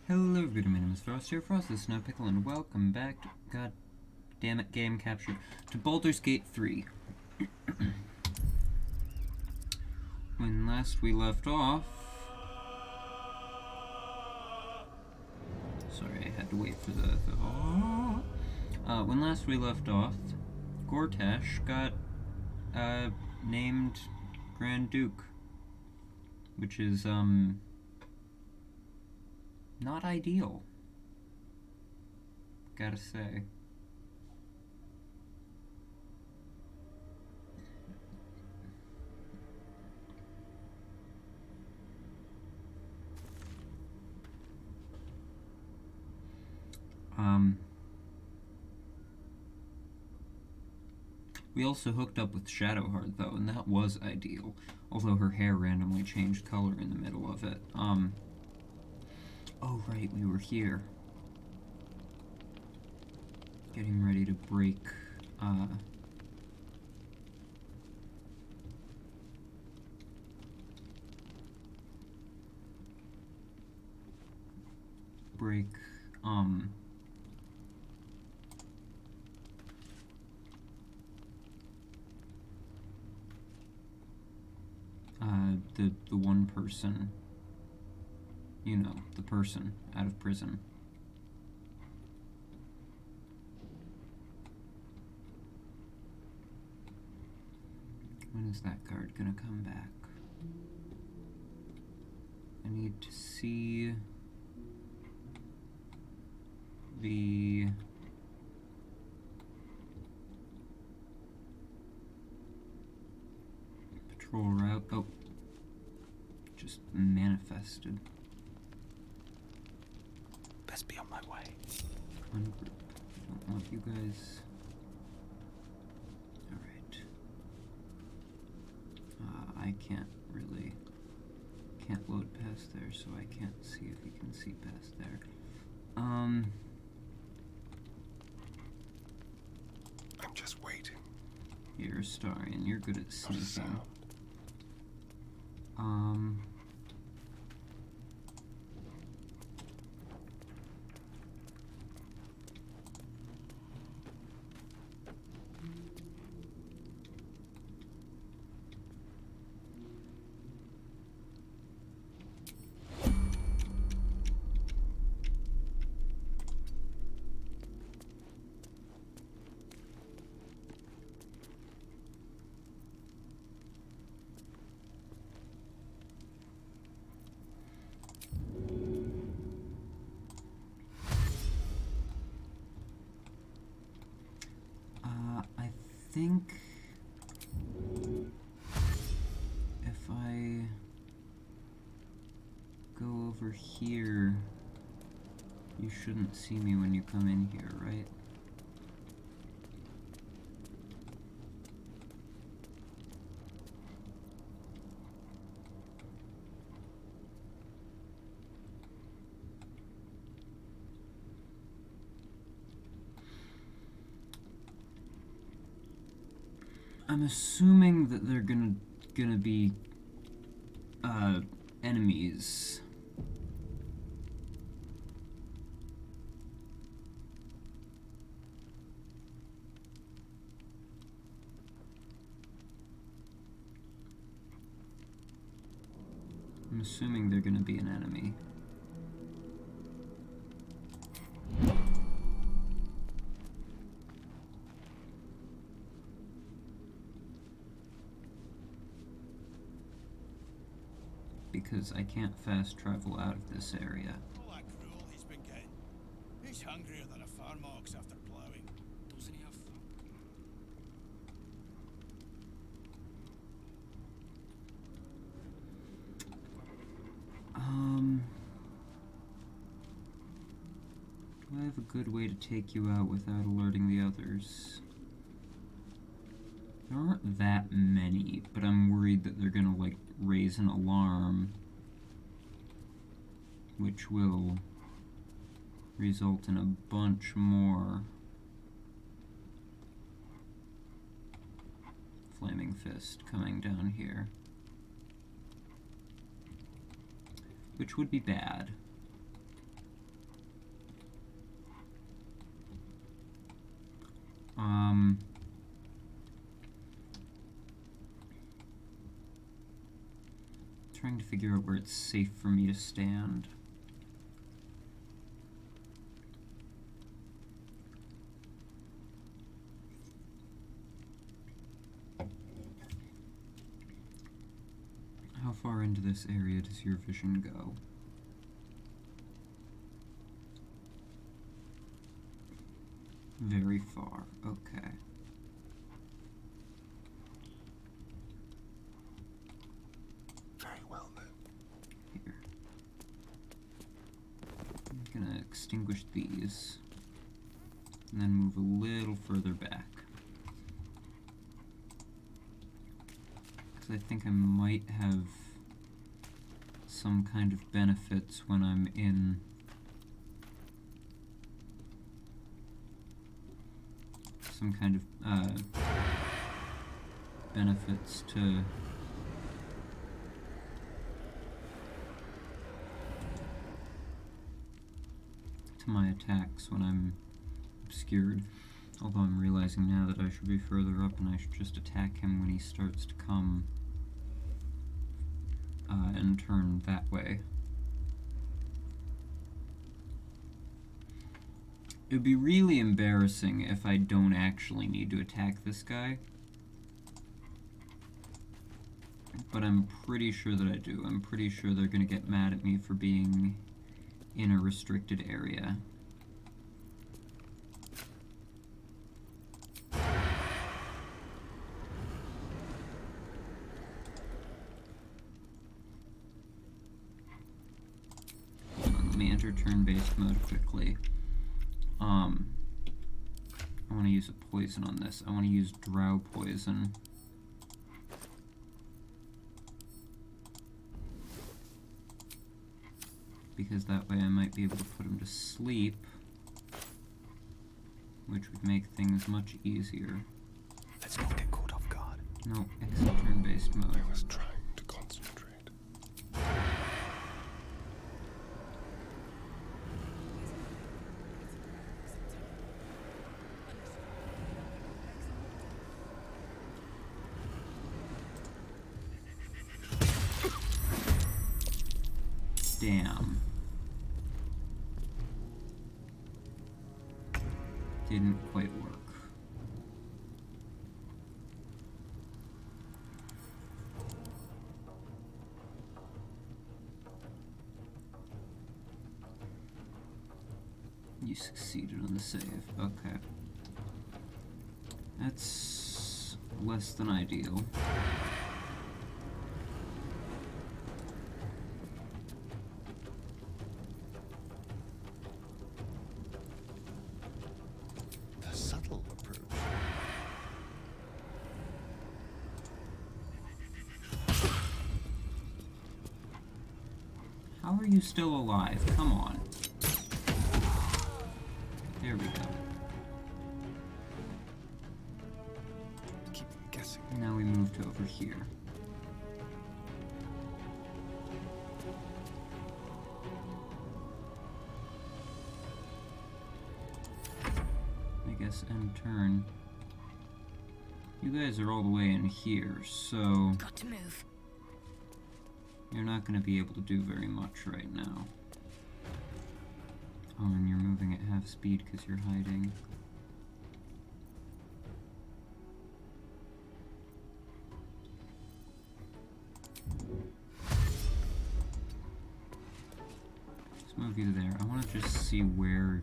Hello everybody, my name is Frost here, Frost the Snow Pickle, and welcome back to, god damn it, game capture, to Baldur's Gate 3. When last we left off... Sorry, I had to wait for the when last we left off, Gortash got, named Grand Duke, which is, not ideal, gotta say. We also hooked up with Shadowheart, though, and that was ideal, although her hair randomly changed color in the middle of it. Oh right, we were here. Getting ready to break, the one person, you know, the person out of prison. When is that card gonna come back? I need to see the patrol route. Oh, just manifested. Best be on my way. Ungroup. Don't want you guys. Alright. I can't load past there, so I can't see if we can see past there. I'm just waiting. You're a Starian, you're good at sneaking. I think if I go over here, you shouldn't see me when you come in here, right? I'm assuming that they're gonna be enemies. I'm assuming they're gonna be an enemy. Because I can't fast travel out of this area. All that gruel he's been getting. He's hungrier than a farm ox after ploughing. Doesn't he have Do I have a good way to take you out without alerting the others? There aren't that many, but I'm worried that they're gonna, like, raise an alarm, which will result in a bunch more Flaming Fist coming down here, which would be bad. Trying to figure out where it's safe for me to stand. How far into this area does your vision go? Very far, okay. Very well then. Here. I'm gonna extinguish these, and then move a little further back. Because I think I might have some kind of benefits when I'm in some kind of benefits to my attacks when I'm obscured. Although I'm realizing now that I should be further up and I should just attack him when he starts to come and turn that way. It would be really embarrassing if I don't actually need to attack this guy. But I'm pretty sure that I do. I'm pretty sure they're gonna get mad at me for being in a restricted area. Let me enter turn-based mode quickly. I want to use a poison on this. I want to use drow poison. Because that way I might be able to put him to sleep, which would make things much easier. Let's not get caught off guard. No, exit turn-based mode. I was trying to concentrate. Damn. Didn't quite work. You succeeded on the save. Okay. That's less than ideal. The subtle approach. How are you still alive? Come on. There we go. Keep them guessing. Now we move to over here. I guess end turn. You guys are all the way in here, so Got to move. you're not going to be able to do very much right now. Oh, and you're moving at half speed because you're hiding. Let's move you there. I want to just see where...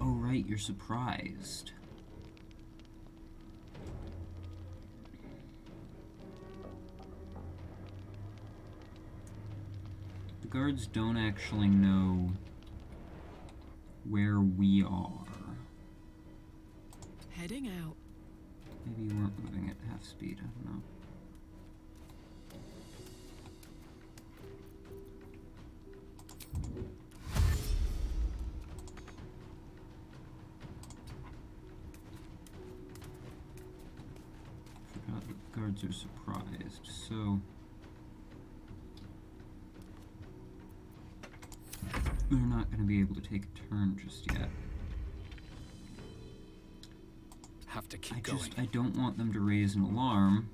Oh, right, you're surprised. The guards don't actually know where we are. Heading out. Maybe you weren't moving at half speed, I don't know. Forgot that the guards are surprised, so... they're not going to be able to take a turn just yet. have to keep going. I don't want them to raise an alarm.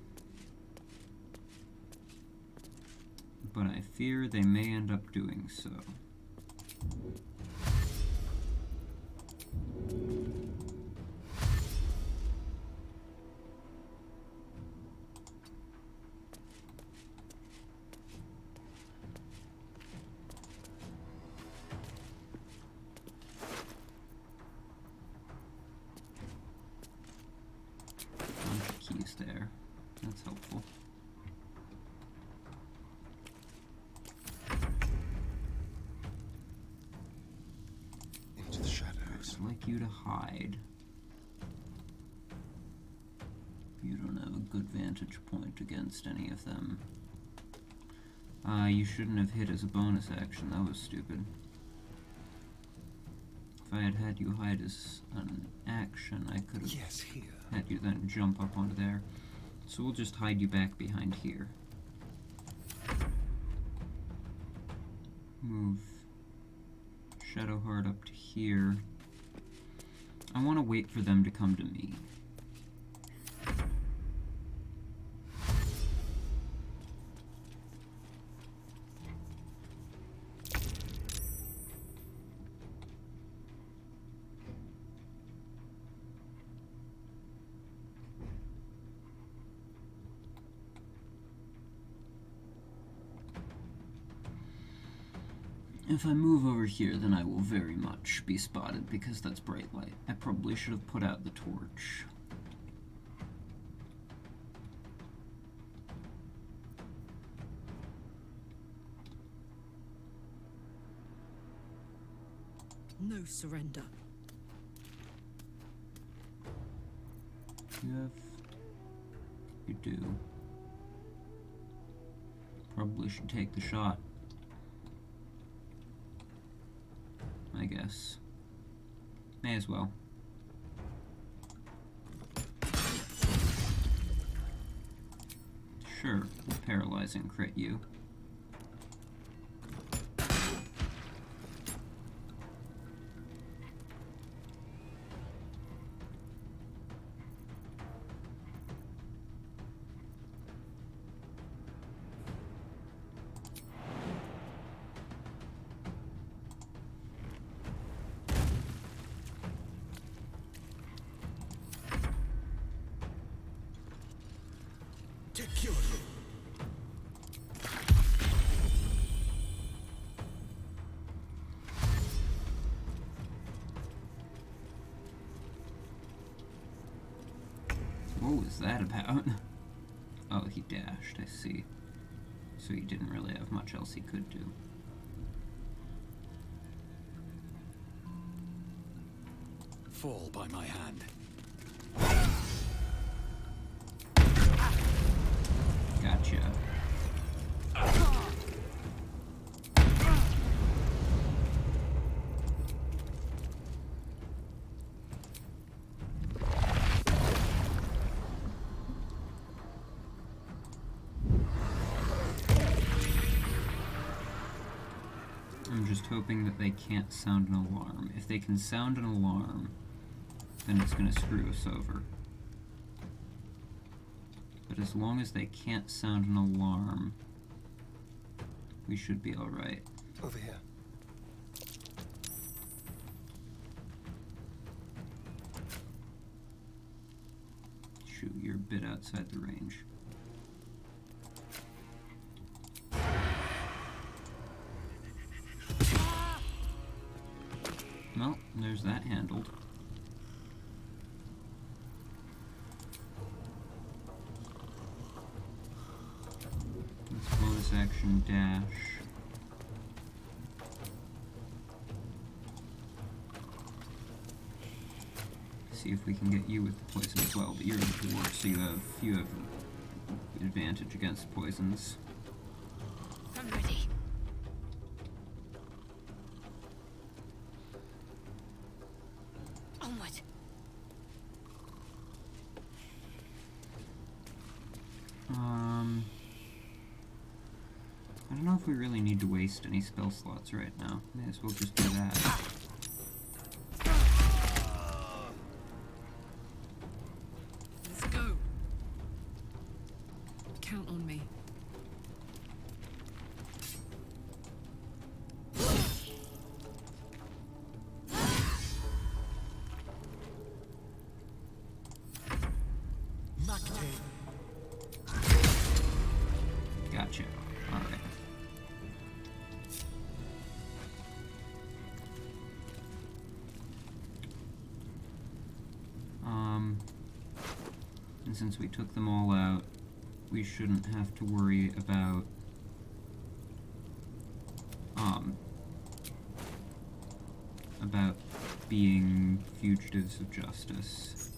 But I fear they may end up doing so. Bunch of keys there. That's helpful. Into the shadows. I'd like you to hide. You don't have a good vantage point against any of them. You shouldn't have hit as a bonus action. That was stupid. If I had had you hide as an action, I could have Yes, here. had you then jump up onto there. So we'll just hide you back behind here. Move Shadowheart up to here. I want to wait for them to come to me. If I move over here, then I will very much be spotted because that's bright light. I probably should have put out the torch. No surrender. You do. Probably should take the shot. I guess. May as well. Sure, paralyzing crit you. Take yours. What was that about? Oh, he dashed, I see. So he didn't really have much else he could do. Fall by my hand. Gotcha. I'm just hoping that they can't sound an alarm. If they can sound an alarm, then it's gonna screw us over. But as long as they can't sound an alarm, we should be alright. Over here. Shoot, you're a bit outside the range. Well, there's that handled. Let's bonus action dash. See if we can get you with the poison as well, but you're a dwarf, so you have advantage against poisons. I'm ready. Onward. I don't know if we really need to waste any spell slots right now. May as well just do that. Count on me. Gotcha. Alright. And since we took them all out, we shouldn't have to worry about, about being fugitives of justice.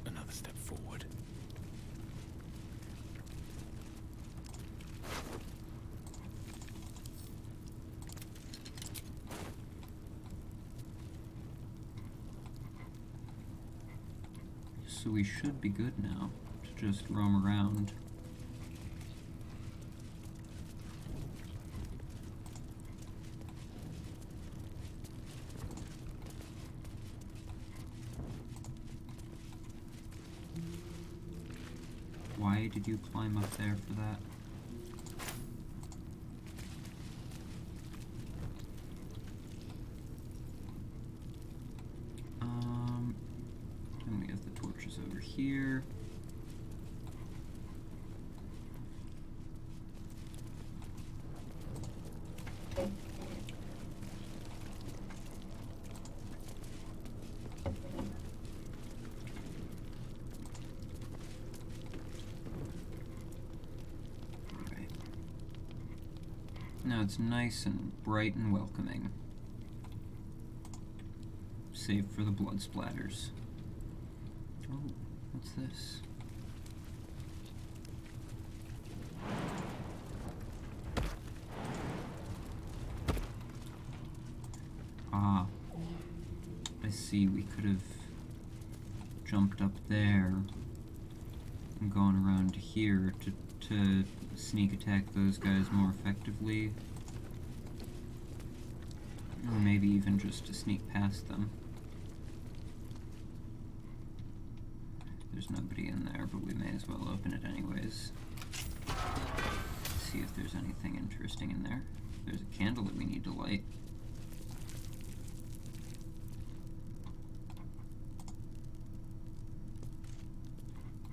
Another step forward. So we should be good now to just roam around. Why did you climb up there for that? And we have the torches over here. Now it's nice and bright and welcoming. Save for the blood splatters. Oh, what's this? Ah, I see. We could have jumped up there and gone around here to sneak attack those guys more effectively. Or maybe even just to sneak past them. There's nobody in there, but we may as well open it anyways. See if there's anything interesting in there. There's a candle that we need to light.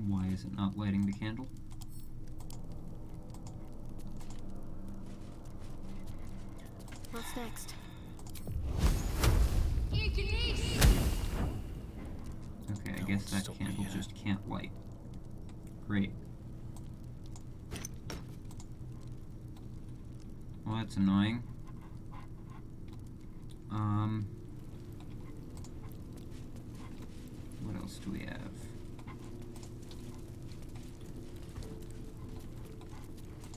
Why is it not lighting the candle? What's next? Okay, I guess that candle just can't light. Great. Well, that's annoying. What else do we have?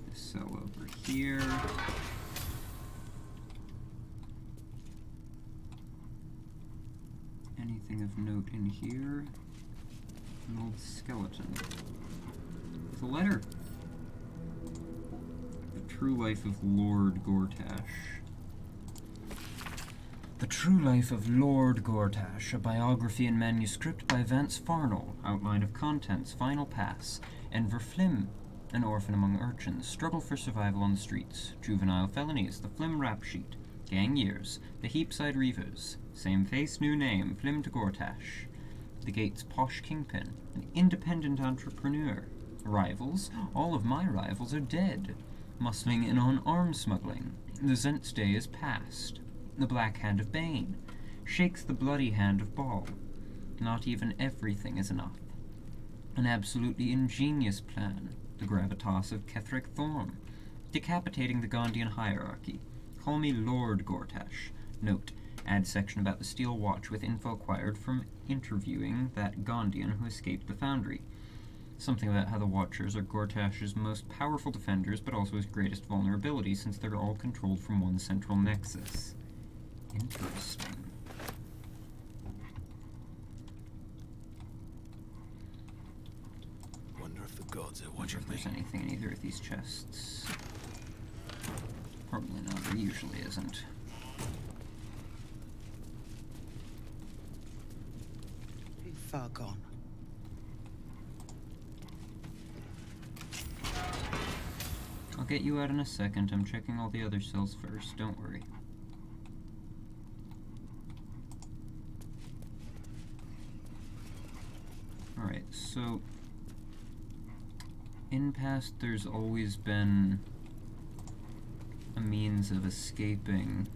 This cell over here. Anything of note in here? An old skeleton. With a letter. The True Life of Lord Gortash. The True Life of Lord Gortash, a biography in manuscript by Vance Farnell, outline of contents, final pass. Enver Flim, an orphan among urchins, struggle for survival on the streets. Juvenile felonies, the Flim rap sheet. Gang years, the Heapside Reavers. Same face, new name, Flim to Gortash. The Gate's posh kingpin, an independent entrepreneur. Rivals, all of my rivals are dead. Muscling in on arms smuggling. The Zent's day is past. The Black Hand of Bane shakes the bloody hand of Baal. Not even everything is enough. An absolutely ingenious plan. The gravitas of Ketheric Thorm. Decapitating the Gondian hierarchy. Call me Lord Gortash. Note, add section about the Steel Watch with info acquired from interviewing that Gondian who escaped the Foundry. Something about how the Watchers are Gortash's most powerful defenders, but also his greatest vulnerability, since they're all controlled from one central nexus. Interesting. Wonder if the gods are Wonder watching if me. there's anything in either of these chests. Probably not, there usually isn't. Too far gone. get you out in a second. I'm checking all the other cells first. Don't worry. Alright, so in past there's always been a means of escaping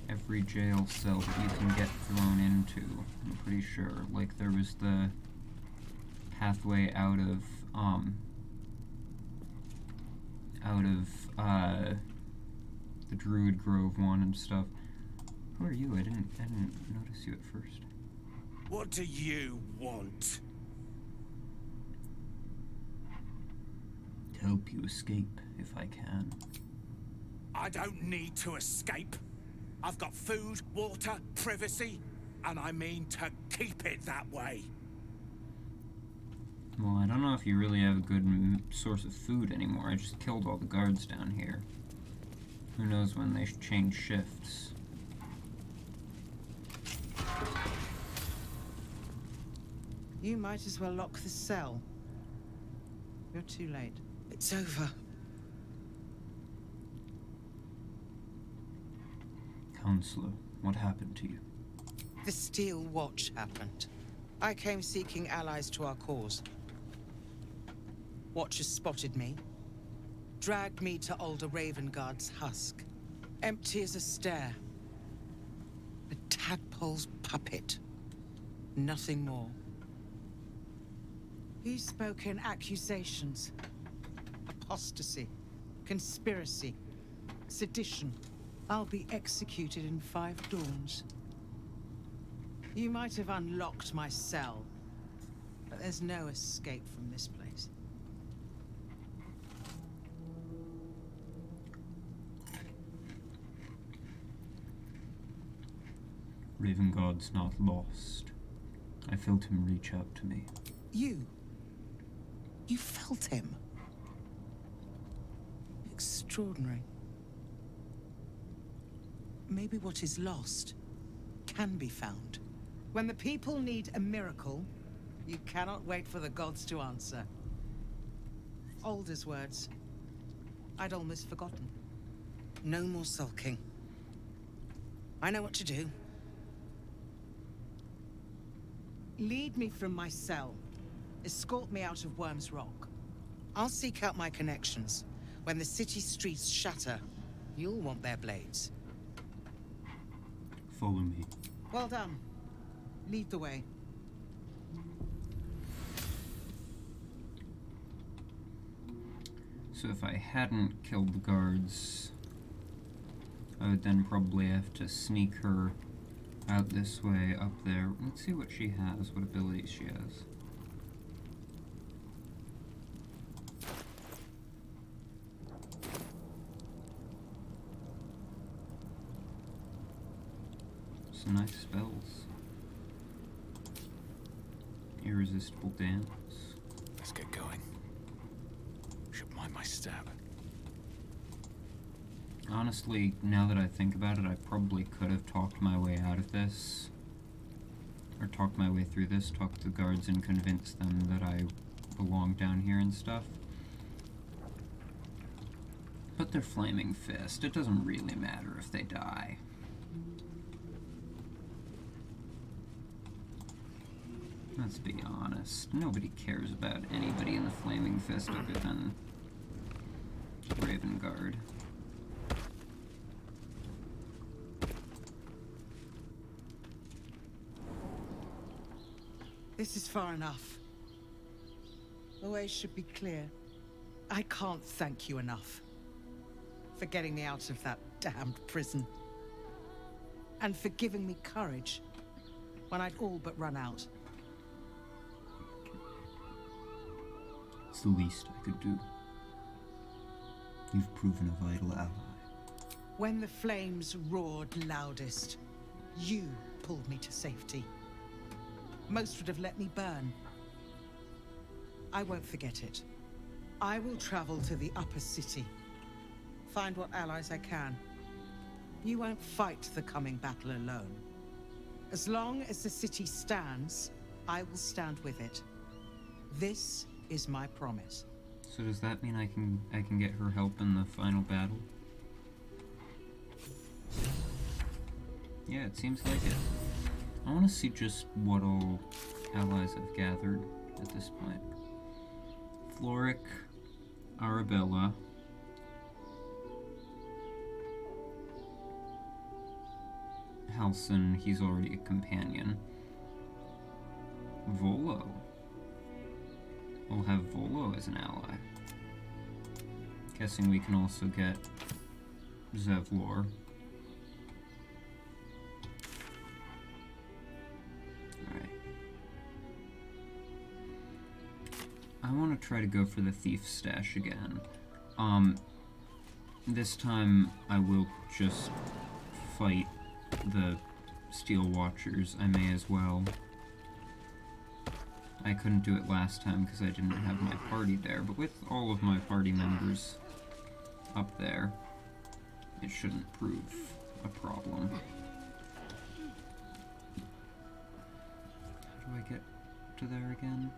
every jail cell that you can get thrown into, I'm pretty sure. Like there was the pathway out of the Druid Grove one and stuff. Who are you? I didn't notice you at first. What do you want? To help you escape, if I can. I don't need to escape. I've got food, water, privacy, and I mean to keep it that way. Well, I don't know if you really have a good source of food anymore. I just killed all the guards down here. Who knows when they change shifts. You might as well lock the cell. You're too late. It's over. Counselor, what happened to you? The Steel Watch happened. I came seeking allies to our cause. Watchers spotted me, dragged me to Older Ravenguard's husk. Empty as a stare. A tadpole's puppet. Nothing more. He spoke in accusations. Apostasy, conspiracy, sedition. I'll be executed in 5 dawns. You might have unlocked my cell, but there's no escape from this place. Ravenguard's not lost. I felt him reach out to me. You felt him? Extraordinary. Maybe what is lost can be found. When the people need a miracle, you cannot wait for the gods to answer. Alder's words. I'd almost forgotten. No more sulking. I know what to do. Lead me from my cell. Escort me out of Worm's Rock. I'll seek out my connections. When the city streets shatter, you'll want their blades. Follow me. Well done. Lead the way. So if I hadn't killed the guards, I would then probably have to sneak her out this way, up there. Let's see what she has, what abilities she has. Some nice spells. Irresistible dance. Let's get going. Should mind my step. Honestly, now that I think about it, I probably could have talked my way out of this. Or talked my way through this, talked to the guards and convinced them that I belong down here and stuff. But they're Flaming Fist. It doesn't really matter if they die. Let's be honest. Nobody cares about anybody in the Flaming Fist other than Ravenguard. This is far enough. The way should be clear. I can't thank you enough for getting me out of that damned prison. And for giving me courage when I'd all but run out. It's the least I could do. You've proven a vital ally. When the flames roared loudest, you pulled me to safety. Most would have let me burn. I won't forget it. I will travel to the upper city. Find what allies I can. You won't fight the coming battle alone. As long as the city stands, I will stand with it. This is my promise. So does that mean I can get her help in the final battle? Yeah, it seems like it. I want to see just what all allies I've gathered at this point. Floric, Arabella, Halson, he's already a companion. Volo. We'll have Volo as an ally. Guessing we can also get Zevlor. Alright. I want to try to go for the thief stash again. This time I will just fight the Steel Watchers. I may as well. I couldn't do it last time because I didn't have my party there, but with all of my party members up there, it shouldn't prove a problem. How do I get to there again?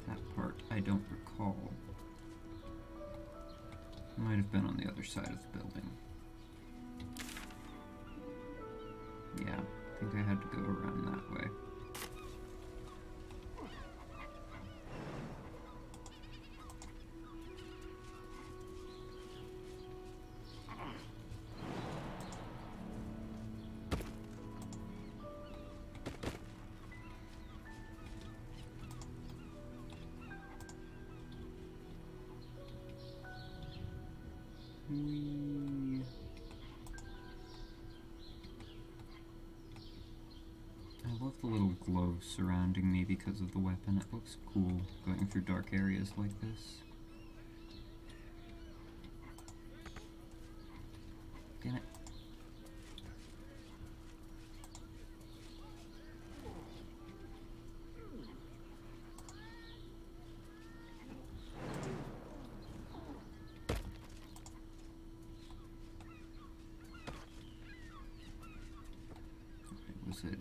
That part I don't recall. Might have been on the other side of the building. Yeah, I think I had to go around that way. I love the little glow surrounding me because of the weapon. It looks cool going through dark areas like this. Damn it.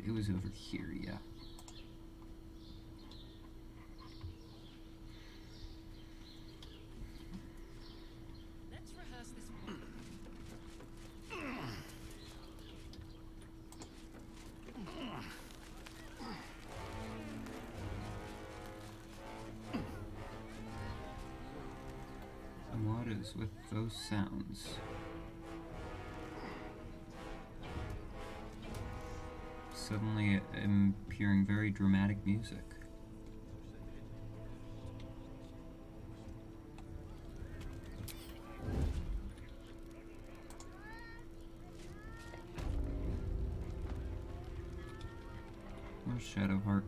It was over here, yeah. Let's rehearse this one. And what is with those sounds? Suddenly I'm hearing very dramatic music. Where's Shadowheart?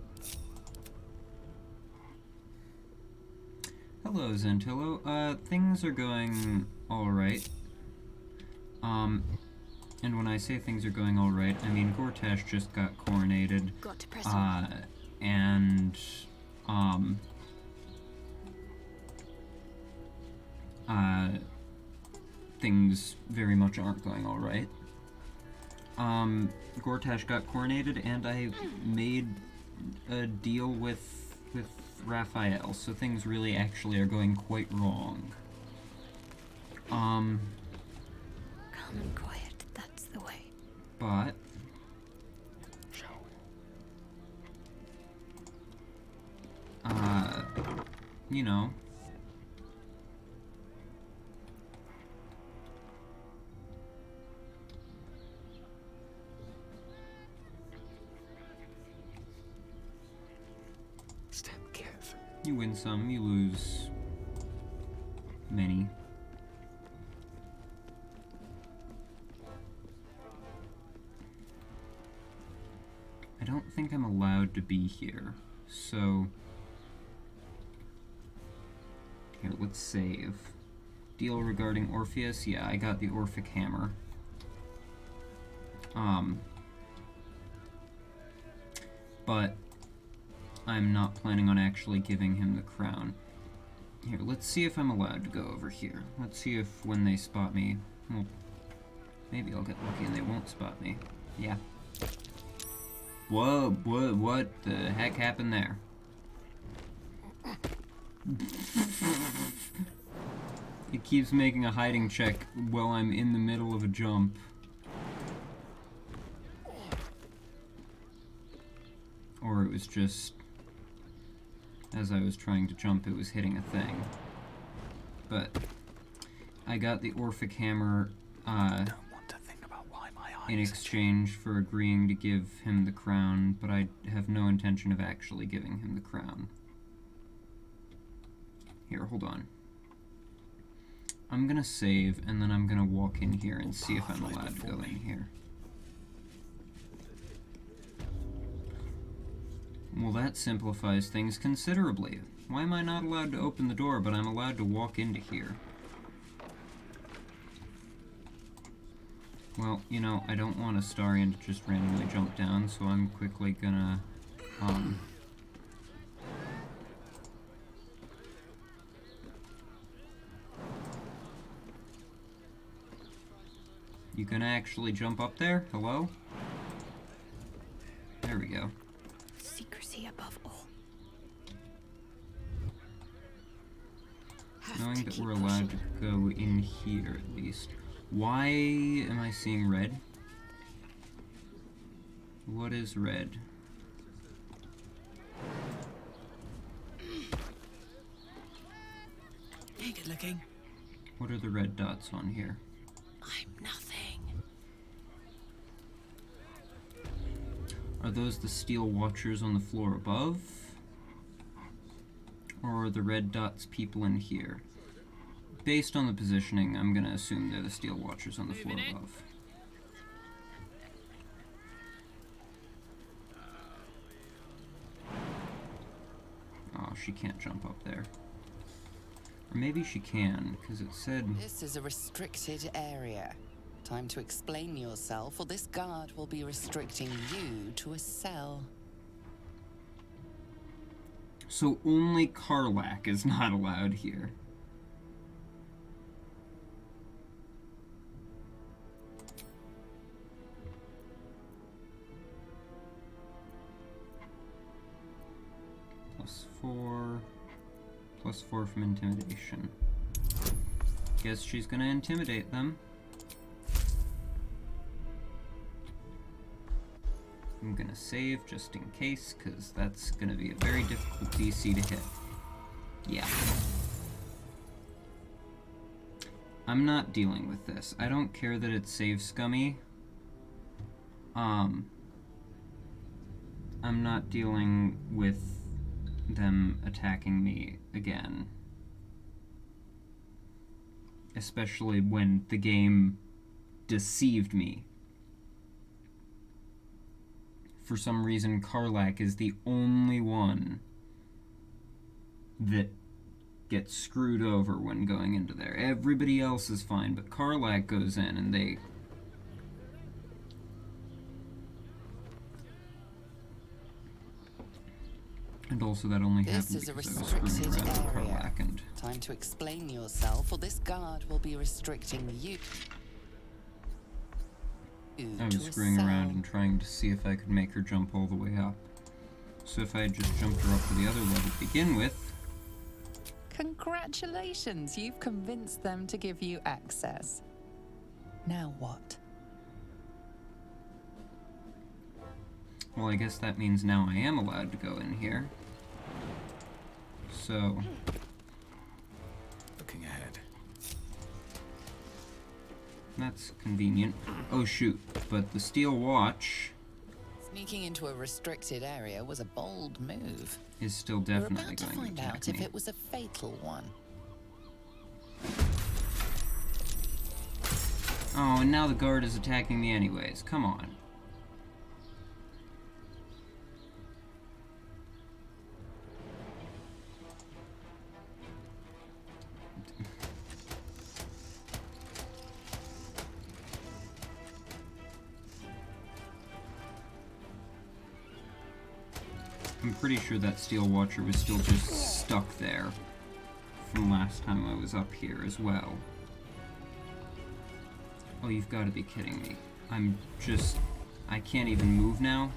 Hello, Zentillo. Things are going alright. And when I say things are going alright, I mean Gortash just got coronated. Got to press on. And, things very much aren't going alright. Gortash got coronated, and I made a deal with Raphael, so things really actually are going quite wrong. Calm and quiet, that's the way. But you know, Stand careful. you win some, you lose many. I don't think I'm allowed to be here, so here, let's save. Deal regarding Orpheus, yeah, I got the Orphic Hammer. But I'm not planning on actually giving him the crown. Here, let's see if I'm allowed to go over here. Let's see if when they spot me, well, maybe I'll get lucky and they won't spot me. Yeah. Whoa, what the heck happened there? It keeps making a hiding check while I'm in the middle of a jump. Or it was just, as I was trying to jump, it was hitting a thing. But I got the Orphic Hammer in exchange for agreeing to give him the crown, but I have no intention of actually giving him the crown. Here, hold on. I'm gonna save, and then I'm gonna walk in here and see if I'm allowed to go in here. Well, that simplifies things considerably. Why am I not allowed to open the door, but I'm allowed to walk into here? Well, you know, I don't want Astarion to just randomly jump down, so I'm quickly gonna, You gonna actually jump up there? Hello? There we go. Secrecy above all. Knowing that we're allowed to go in here, at least. Why am I seeing red? What is red? Hey, good looking. What are the red dots on here? I'm nothing. Are those the steel watchers on the floor above? Or are the red dots people in here? Based on the positioning, I'm gonna assume they're the steel watchers on the floor above. Oh, she can't jump up there. Or maybe she can, because it said... This is a restricted area. Time to explain yourself, or this guard will be restricting you to a cell. So only Karlach is not allowed here. Plus 4 from intimidation. Guess she's gonna intimidate them. I'm gonna save just in case, because that's gonna be a very difficult DC to hit. Yeah. I'm not dealing with this. I don't care that it's save scummy. I'm not dealing with them attacking me again. Especially when the game deceived me. For some reason, Karlach is the only one that gets screwed over when going into there. Everybody else is fine, but Karlach goes in and they... And also that only This happened is a because I was screwing restricted around with area. Karlach and... Time to explain yourself, or this guard will be restricting you. I was screwing around and trying to see if I could make her jump all the way up. So if I had just jumped her up to the other level to begin with... Congratulations, you've convinced them to give you access. Now what? Well, I guess that means now I am allowed to go in here. So... Looking ahead. That's convenient. Oh shoot, but the steel watch Sneaking into a restricted area was a bold move. is still We're definitely about to going find to attack out if me. it was a fatal one. Oh, and now the guard is attacking me anyways. Come on. I'm pretty sure that steel watcher was still just stuck there from last time I was up here as well. Oh, you've got to be kidding me. I can't even move now?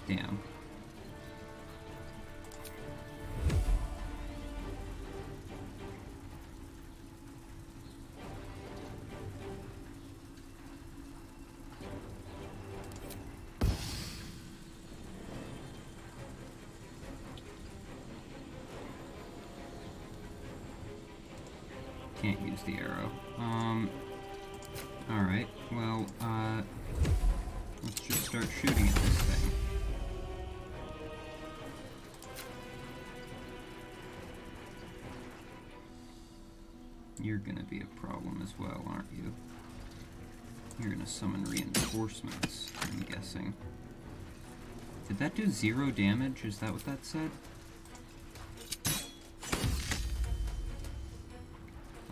Damn. Can't use the arrow. Alright, well, let's just start shooting at this thing. You're gonna be a problem as well, aren't you? You're gonna summon reinforcements, I'm guessing. Did that do 0 damage? Is that what that said?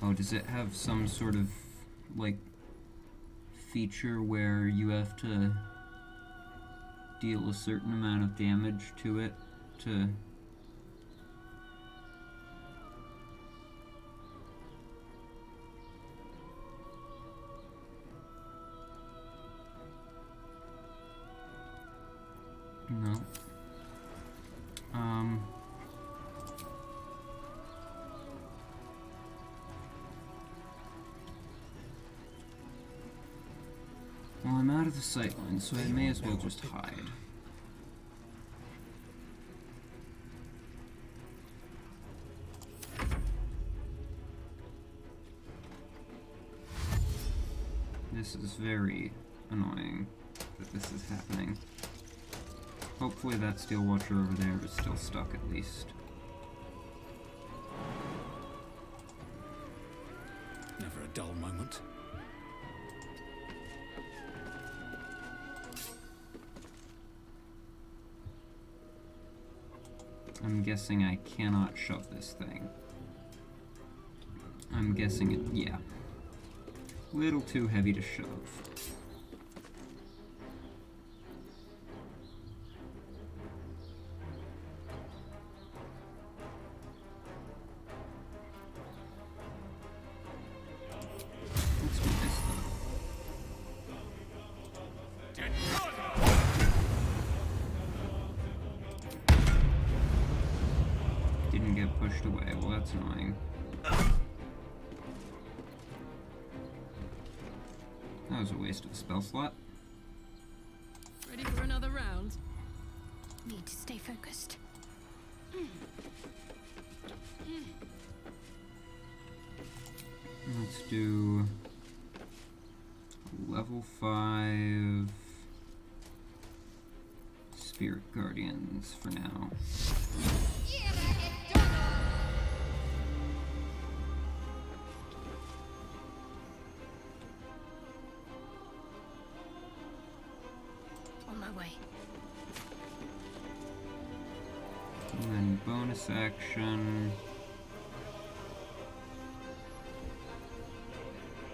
Oh, does it have some sort of, like, feature where you have to deal a certain amount of damage to it to... No. Well, I'm out of the sightline, so I may as well just hide. This is very annoying that this is happening. Hopefully that Steel Watcher over there is still stuck at least. Never a dull moment. I'm guessing I cannot shove this thing. I'm guessing it, yeah. Little too heavy to shove. Let's do this though. Didn't get pushed away. Well, that's annoying. That was a waste of a spell slot. Ready for another round? Need to stay focused. Let's do level 5 Spirit Guardians for now. On my way. And then bonus action.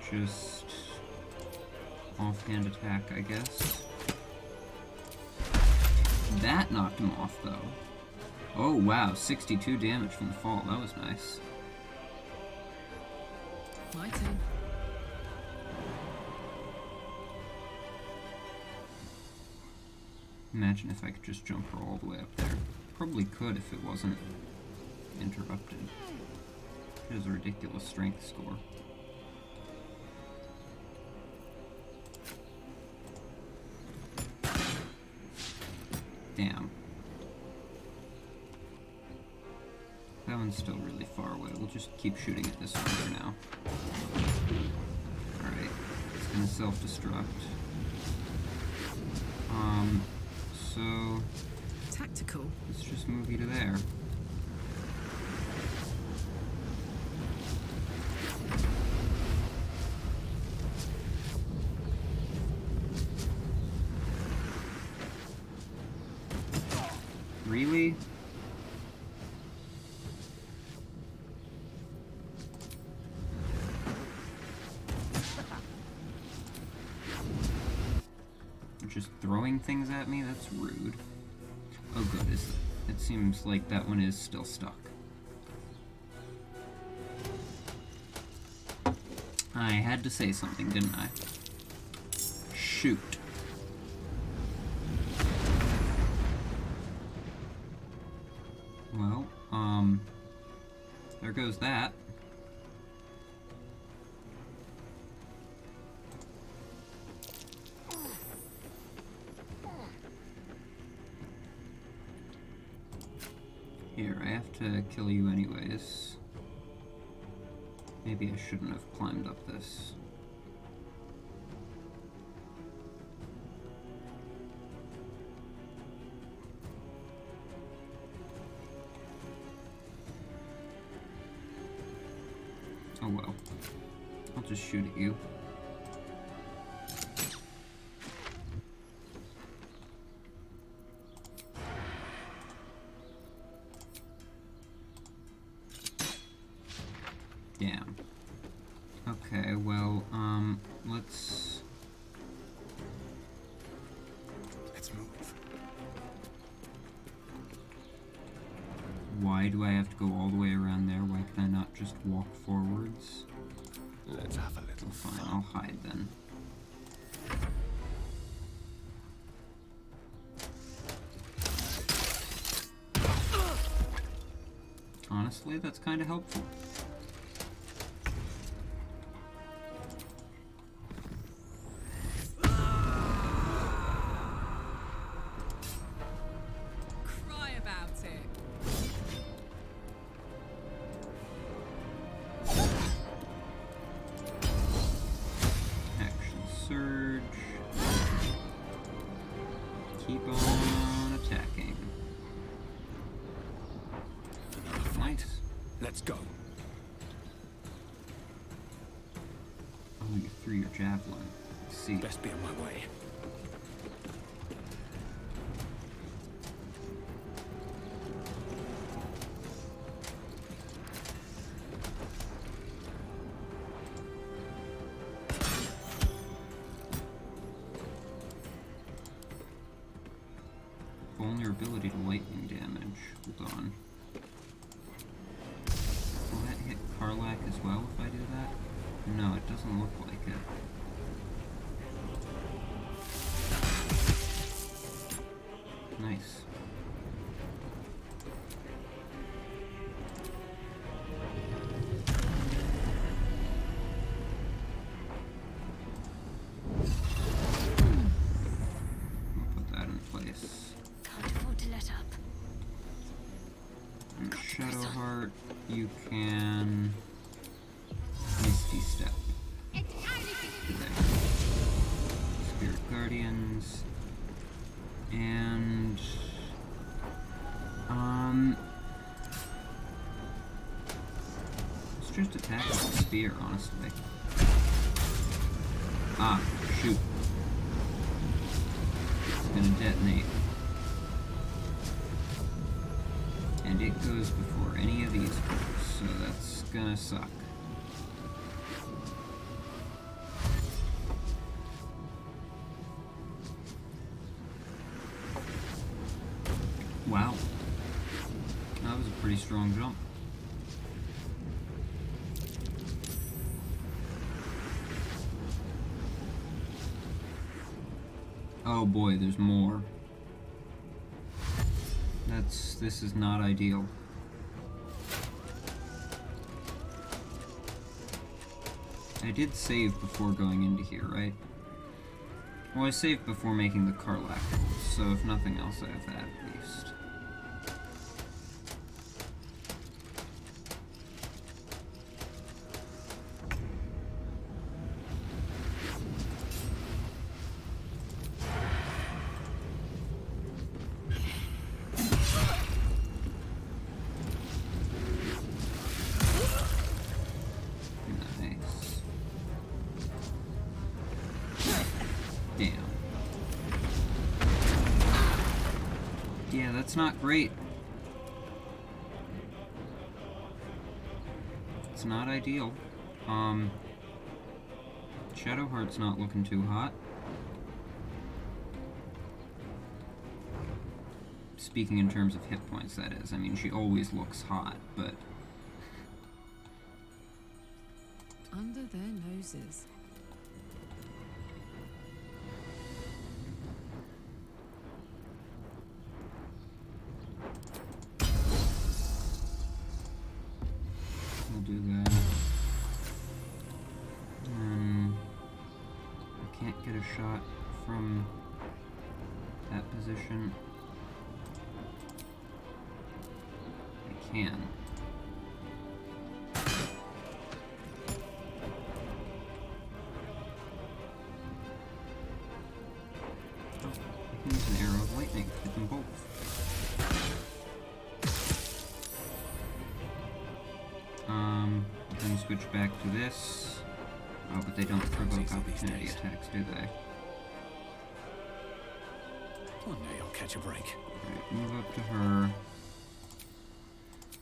Just offhand attack, I guess. That knocked him off, though. Oh, wow, 62 damage from the fall. That was nice. My turn. Imagine if I could just jump her all the way up there. Probably could if it wasn't interrupted. It has a ridiculous strength score. Damn. That one's still really far away. We'll just keep shooting at this one for now. Alright. It's gonna self-destruct. So... Tactical. let's just move you to there. Really? Just throwing things at me? That's rude. Oh good, it seems like that one is still stuck. I had to say something, didn't I? Shoot. there goes that. Here, I have to kill you anyways. Maybe I shouldn't have climbed up this. Oh well. I'll just shoot at you. Damn. Okay, well, let's move. Why do I have to go all the way around there? Why can I not just walk forwards? Let's have a little Fine, fun. I'll hide then. Honestly, that's kind of helpful. Cry about it. Action surge. Keep on attacking. Nice. Let's go. Oh, you threw your javelin. Let's see. Best be on my way. Vulnerability to lightning damage. Hold on. Will that hit Karlak as well if I do that? No, it doesn't look like it. Nice. I'll put that in place. Can't afford to let up. And Shadowheart, you can Misty Step. There. Spirit Guardians. And let's just attack with the spear, honestly. Ah, shoot. It's gonna detonate. And it goes before any of these goes, so that's gonna suck. Wow. That was a pretty strong jump. Oh boy, there's more. This is not ideal. I did save before going into here, right? Well, I saved before making the Karlak, so if nothing else, I have that at least. Nice. Damn. Yeah, that's not great. It's not ideal. Shadowheart's not looking too hot. Speaking in terms of hit points, that is. I mean, she always looks hot, but... Under their noses. get a shot from that position. I can. Oh, I can use an arrow of lightning. Hit them both. Then switch back to this. Oh, but they don't provoke opportunity attacks, do they? One day I'll catch a break. Alright, move up to her.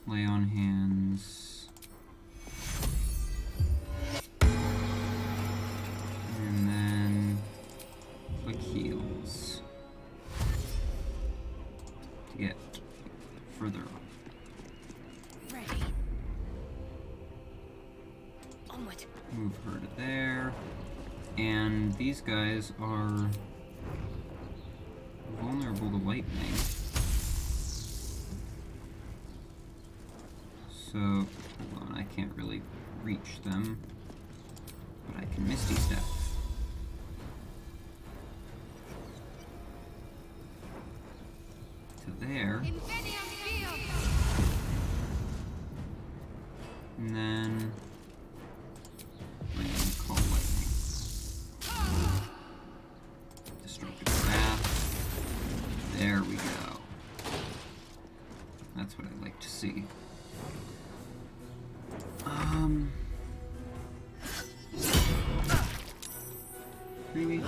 Lay on hands. And then click heals. To get further up. Ready. Onward. Move her to there. And these guys are vulnerable to lightning. So, hold on, I can't really reach them. But I can Misty Step. To there. And then call lightning. Destructive Wrath. There we go. That's what I like to see. Really?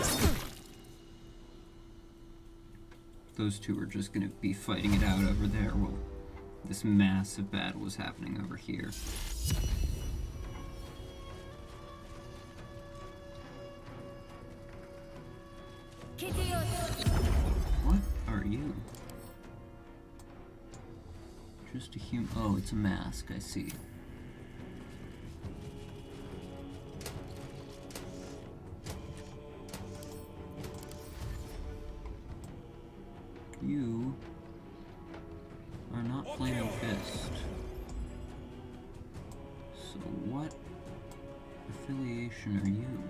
Those two are just gonna be fighting it out over there while this massive battle is happening over here. What are you? Just a human. Oh, it's a mask, I see. You are not Flaming Fist. So what affiliation are you?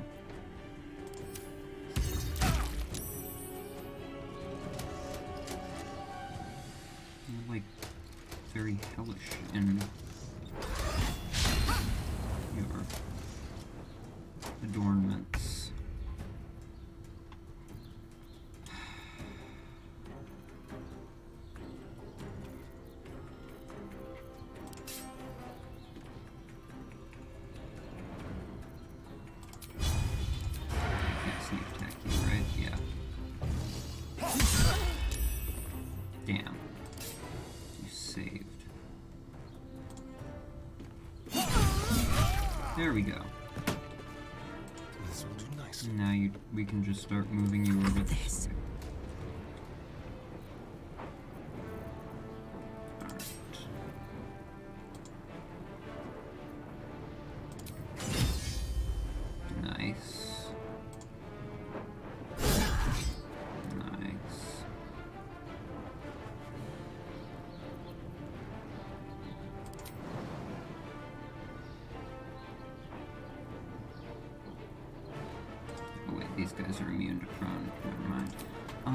You're like very hellish in your adornments. Sneak attack you, right? Yeah. Damn. You saved. There we go. This will do nicely. Now we can just start moving you over this way. Alright. Nice. Nice. Oh wait, these guys are immune to prone. Never mind. I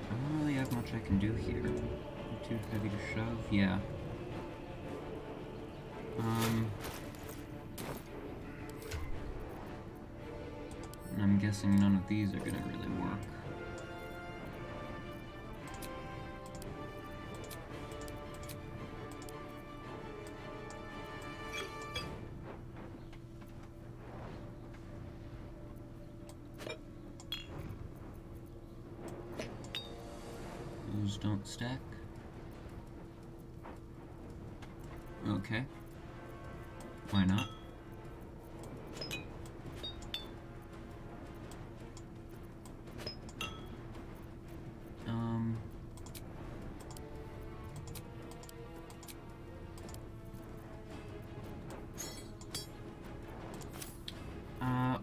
don't really have much I can do here. Too heavy to shove? Yeah. And I'm guessing none of these are gonna really work. Those don't stack. Okay. Why not?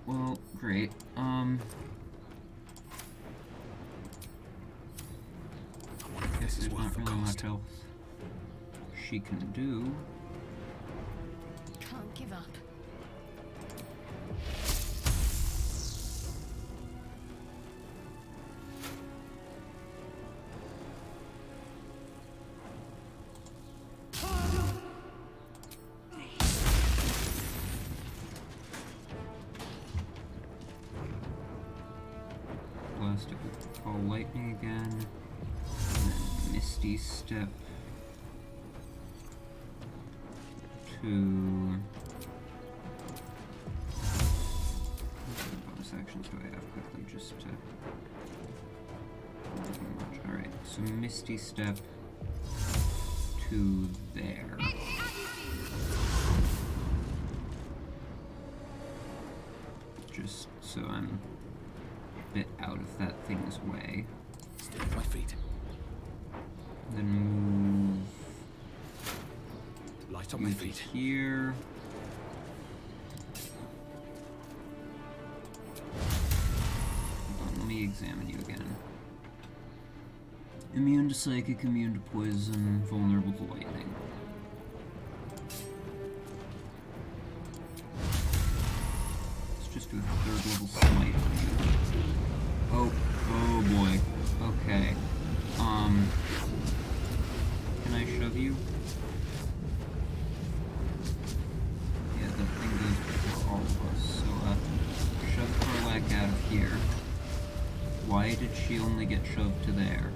Well, great. Guess there's not really much else she can do. Can't give up. Stick with Call Lightning again. And then Misty Step to... bonus actions do I have quickly just to... Nothing much. Alright, so Misty Step to there. Just so I'm a bit out of that thing's way. Stay on my feet. Then move Light on my into feet. here. Hold on, let me examine you again. Immune to psychic, immune to poison, vulnerable to lightning. Let's just do a third level smite on you. Oh boy. Okay. Can I shove you? Yeah, that thing goes before all of us, so, shove Karlak out of here. Why did she only get shoved to there?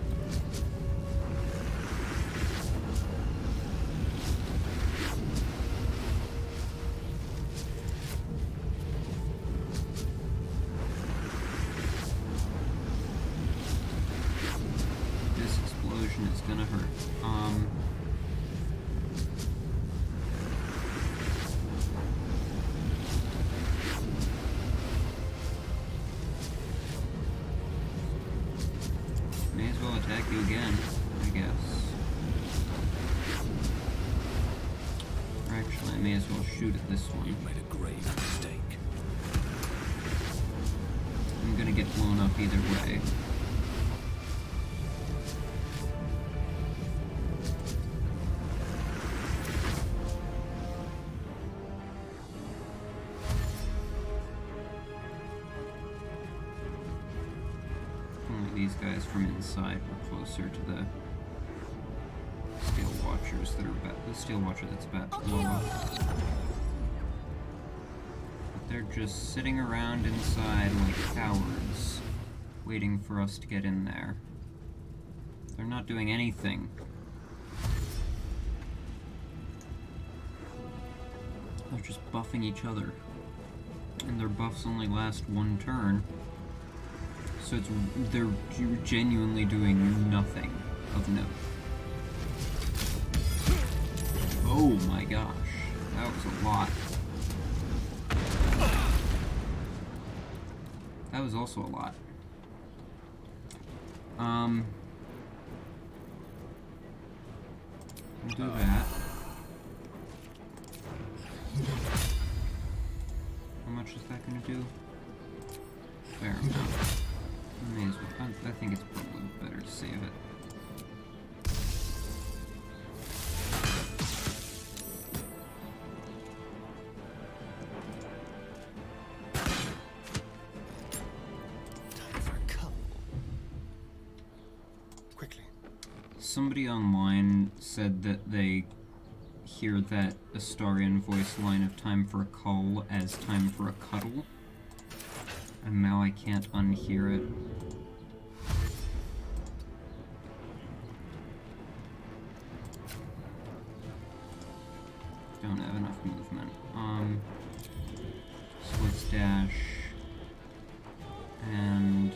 This explosion is gonna hurt. May as well attack you again, I guess. Or actually, I may as well shoot at this one. You've made a grave mistake. I'm gonna get blown up either way. Only these guys from inside were closer to the Steel Watchers that are about the Steel Watcher that's about to blow up. But they're just sitting around inside like cowards, waiting for us to get in there. They're not doing anything. They're just buffing each other. And their buffs only last one turn. So they're genuinely doing nothing of note. Oh my gosh, that was a lot. That was also a lot. We'll do that. How much is that gonna do? Fair amount. May as well. I think it's probably better to save it. Time for a cup. Quickly. Somebody online said that they hear that Astarian voice line of time for a cull as time for a cuddle. And now I can't unhear it. Don't have enough movement. So let's dash. And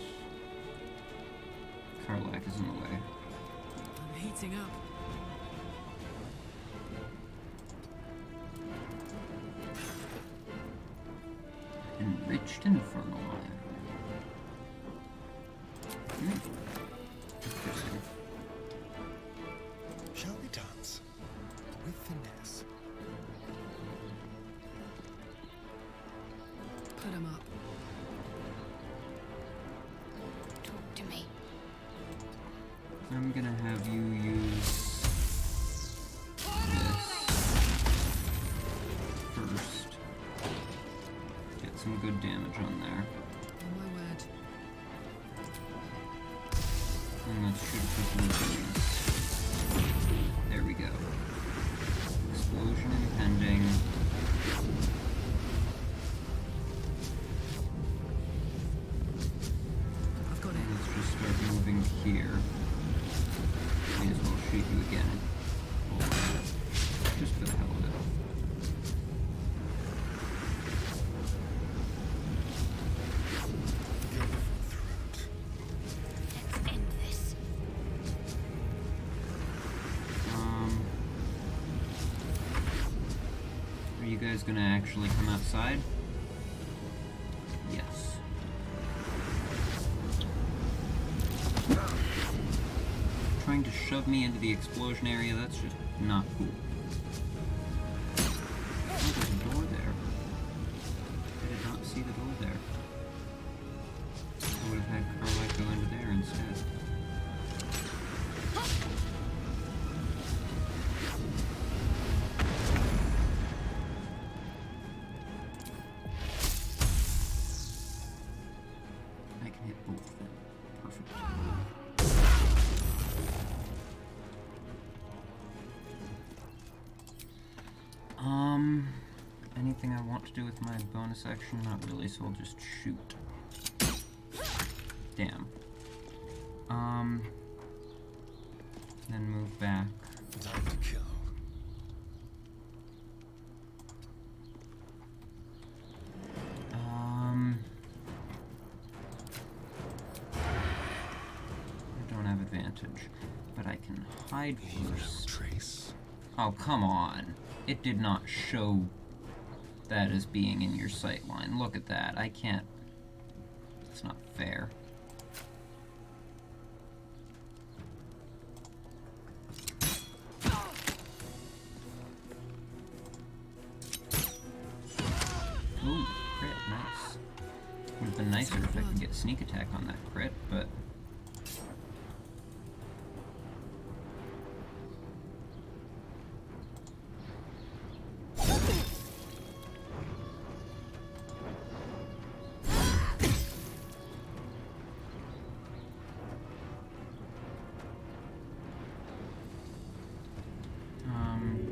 Karlak is in the way. I'm heating up. Enriched Infernal Iron. Interesting. Shall we dance? With finesse. Put 'em up. Talk to me. I'm gonna have you use this first. Get some good damage on there. On my word. And let's shoot a couple of these. There we go. Explosion impending. I've got it. And just start moving here. May as well shoot you again. Just for the hell of it. Let's end this. Are you guys gonna actually come outside? Yes. Trying to shove me into the explosion area, that's just not cool. Oh, there's a door there. I did not see the door there. I would have had Carlight go into there instead. I can hit both of them. Perfect. Anything I want to do with my bonus action? Not really, so I'll just shoot. Damn. Then move back. Time to kill. I don't have advantage, but I can hide No first. trace. Oh, come on. It did not show that as being in your sight line. Look at that. I can't. It's not fair. Ooh, crit. Nice. Would have been nicer if I could get sneak attack on that crit, but...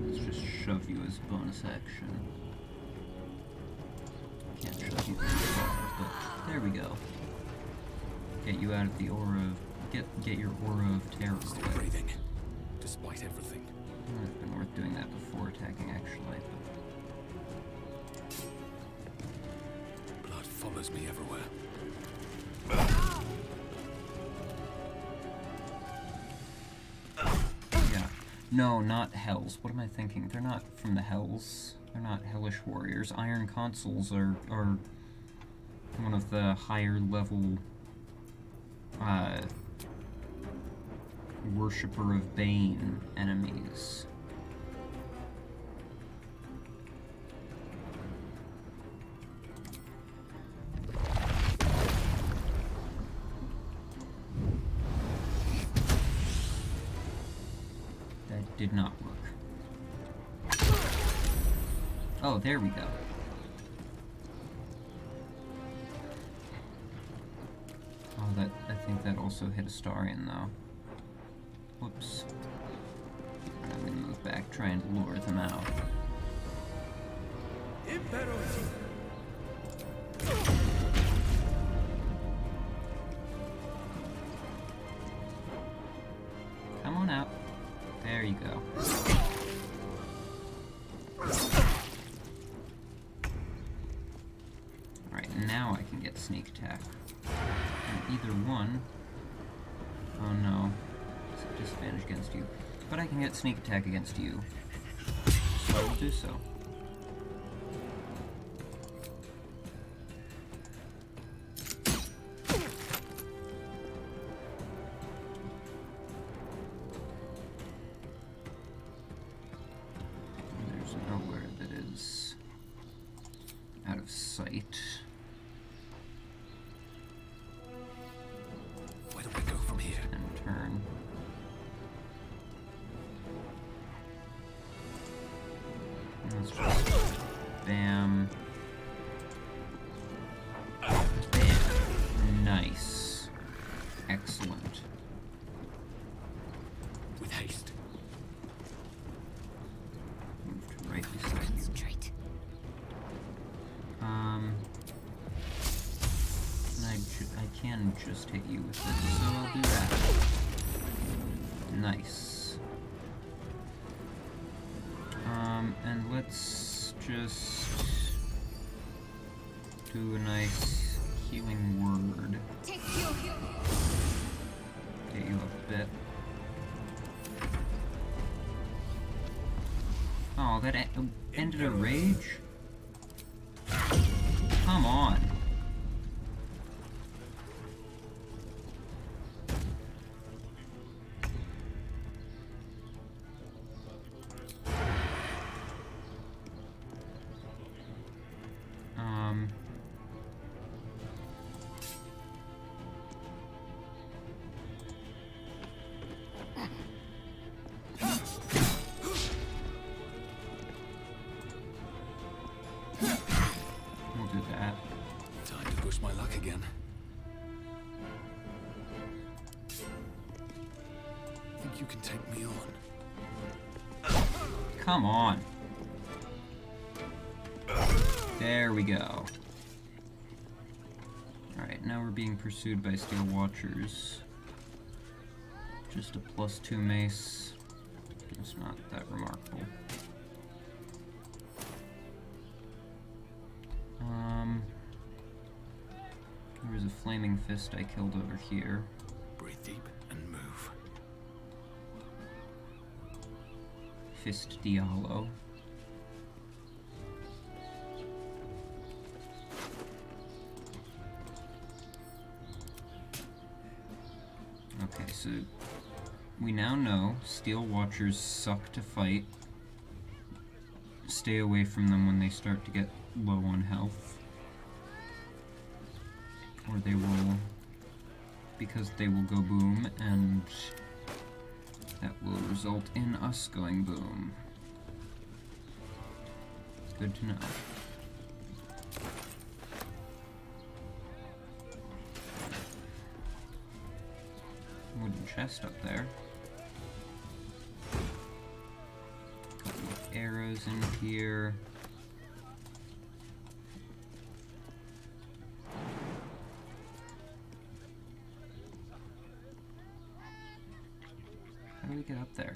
let's just shove you as bonus action. Can't shove you very far, but there we go. Get you out of the aura of... Get your aura of terror Still away. breathing, despite everything. Might have been worth doing that before attacking, actually. Blood follows me everywhere. Yeah. No, not Hells. What am I thinking? They're not from the Hells. They're not Hellish Warriors. Iron Consuls are one of the higher level Worshipper of Bane enemies. That did not work. Oh, there we go. Oh, I think that also hit Astarion, though. Whoops. I'm gonna move back, try and lure them out. Come on out. There you go. Alright, now I can get sneak attack. And either one... Oh no. It's a disadvantage against you. But I can get sneak attack against you. So I will do so. There's nowhere that is out of sight. Where do I go from here? And turn. Let's just bam. Bam. Nice. Excellent. With haste. Moved right beside you. Concentrate. And I can just hit you with it, so I'll do that. Nice. And let's just do a nice healing word. Get you up a bit. Oh, that ended a rage? Come on. We'll do that. Time to push my luck again. Think you can take me on? Come on. There we go. Alright, now we're being pursued by Steel Watchers. Just a +2 mace. It's not that remarkable. There was a flaming fist I killed over here. Breathe deep and move. Fist Diallo. Okay, so we now know Steel Watchers suck to fight. Stay away from them when they start to get low on health. Or they will, because they will go boom, and that will result in us going boom. Good to know. Wooden chest up there. Couple of arrows in here. How do we get up there?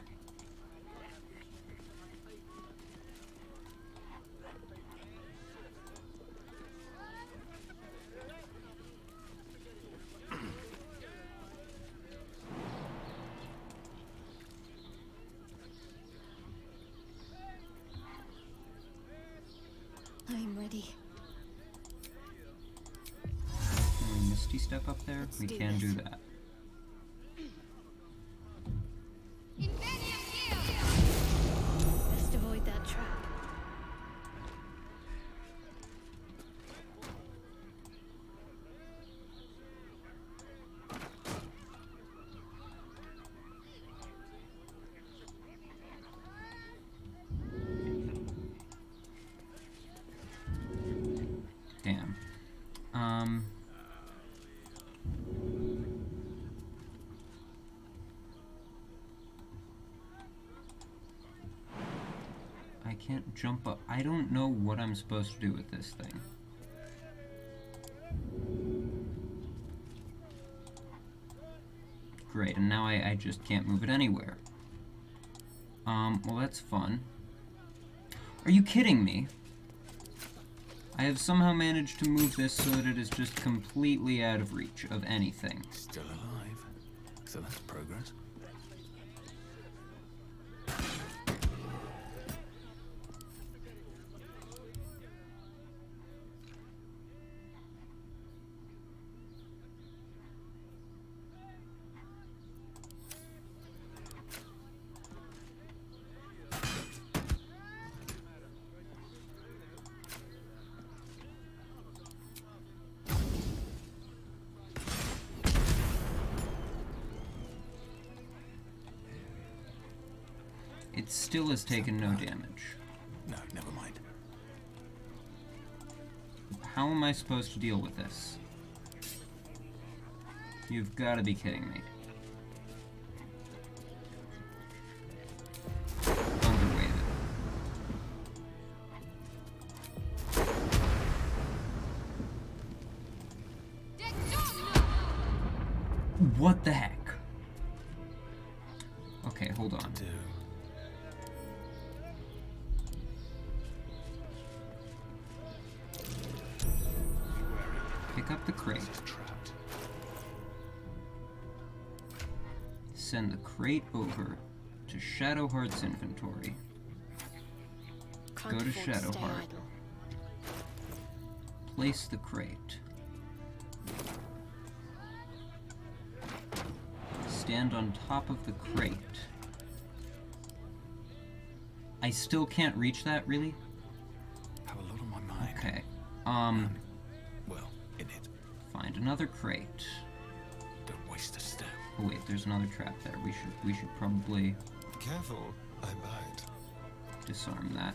I'm ready. Can we Misty Step up there? Let's We do can this. do that. Best avoid that trap. Damn. I can't jump up. I don't know what I'm supposed to do with this thing. Great, and now I just can't move it anywhere. Well that's fun. Are you kidding me? I have somehow managed to move this so that it is just completely out of reach of anything. Still alive. So that's progress. It still has taken no damage. No, never mind. How am I supposed to deal with this? You've got to be kidding me. Thunderwave it. What the heck? Okay, hold on. Do. Pick up the crate. Trapped. Send the crate over to Shadowheart's inventory. Can't Go to afford stay Shadowheart. idle. Place the crate. Stand on top of the crate. I still can't reach that, really? Have a lot on my mind. Okay. Well, in it. Find another crate. Don't waste a step. Oh wait, there's another trap there. We should probably Careful, I might. disarm that.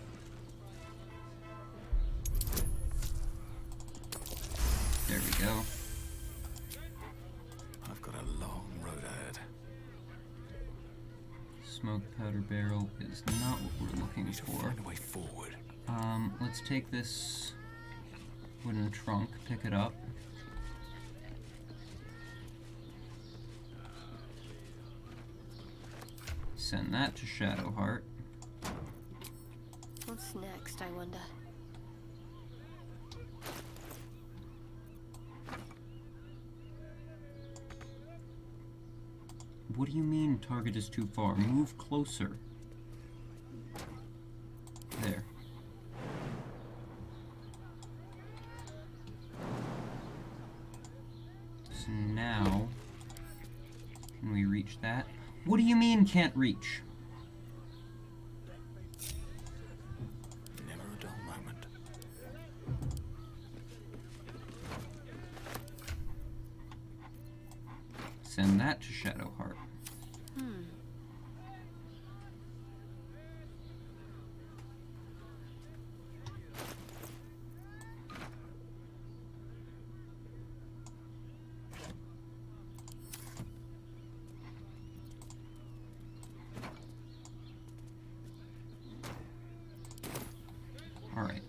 There we go. I've got a long road ahead. Smoke powder barrel is not what we're looking Need to for. find a way forward. Let's take this wooden trunk, pick it up. Send that to Shadowheart. What's next, I wonder? What do you mean target is too far? Move closer. There. So now, can we reach that? What do you mean can't reach? Never a dull moment. Send that to Shadowheart. Alright.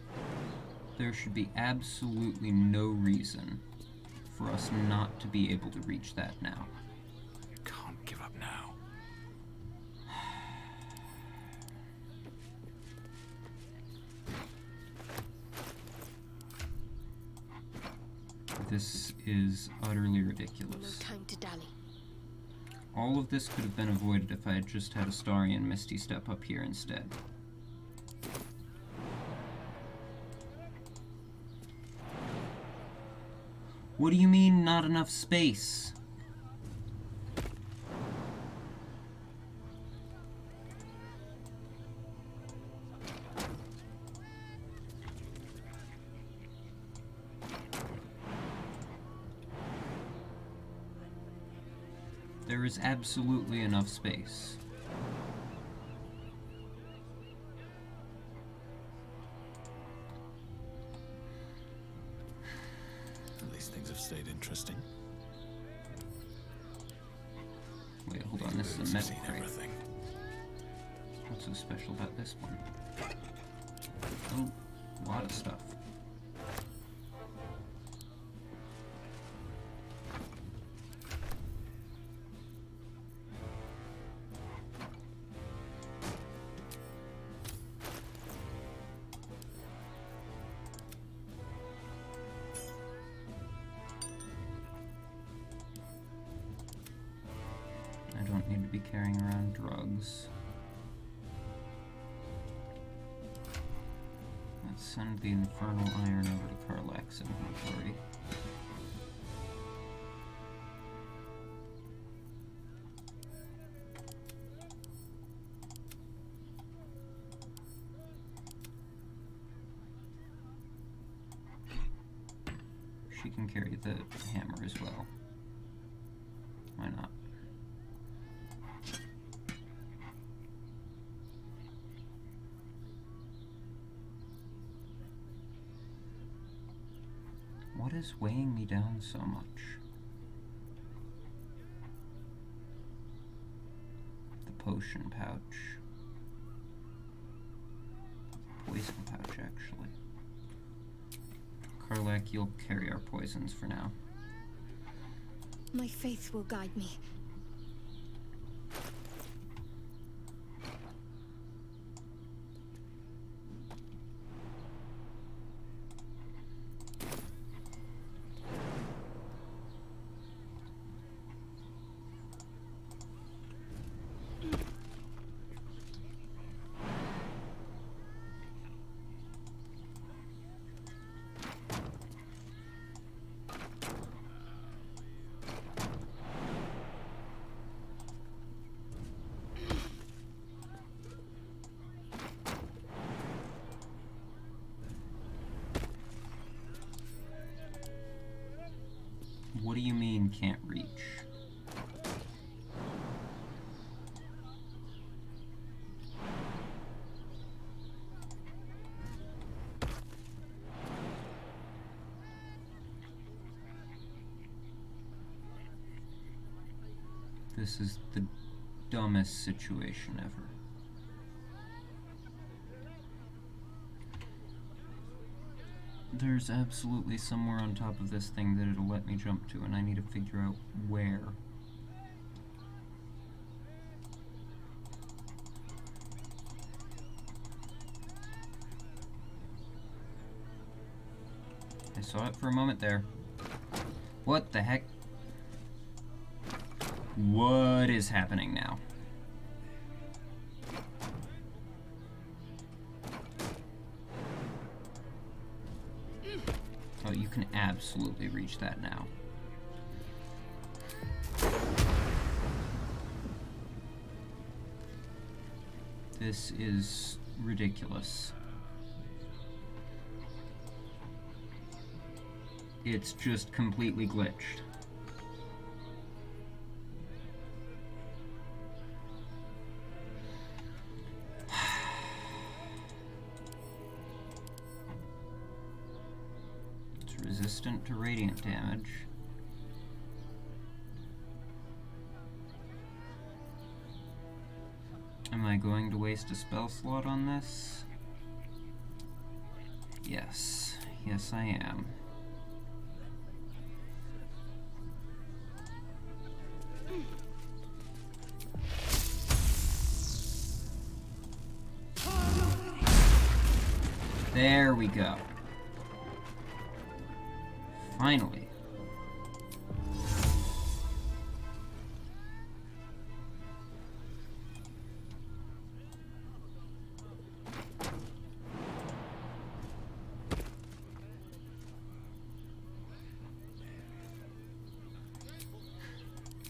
There should be absolutely no reason for us not to be able to reach that now. Can't give up now. This is utterly No ridiculous. time to dally. All of this could have been avoided if I had just had Astari and Misty step up here instead. What do you mean, not enough space? There is absolutely enough space. At least things have stayed interesting. Wait, hold on, this is a Boots have seen med crate. everything. What's so special about this one? Oh, a lot of stuff. I don't need to be carrying around drugs. Let's send the infernal iron over to Karlak's inventory. She can carry the hammer as well. Why not? What is weighing me down so much? The potion pouch. Poison pouch, actually. Karlak, you'll carry our poisons for now. My faith will guide me. What do you mean, can't reach? This is the dumbest situation ever. There's absolutely somewhere on top of this thing that it'll let me jump to, and I need to figure out where. I saw it for a moment there. What the heck? What is happening now? Oh, you can absolutely reach that now. This is ridiculous. It's just completely glitched. Resistant to radiant damage. Am I going to waste a spell slot on this? Yes. Yes, I am. There we go. Finally.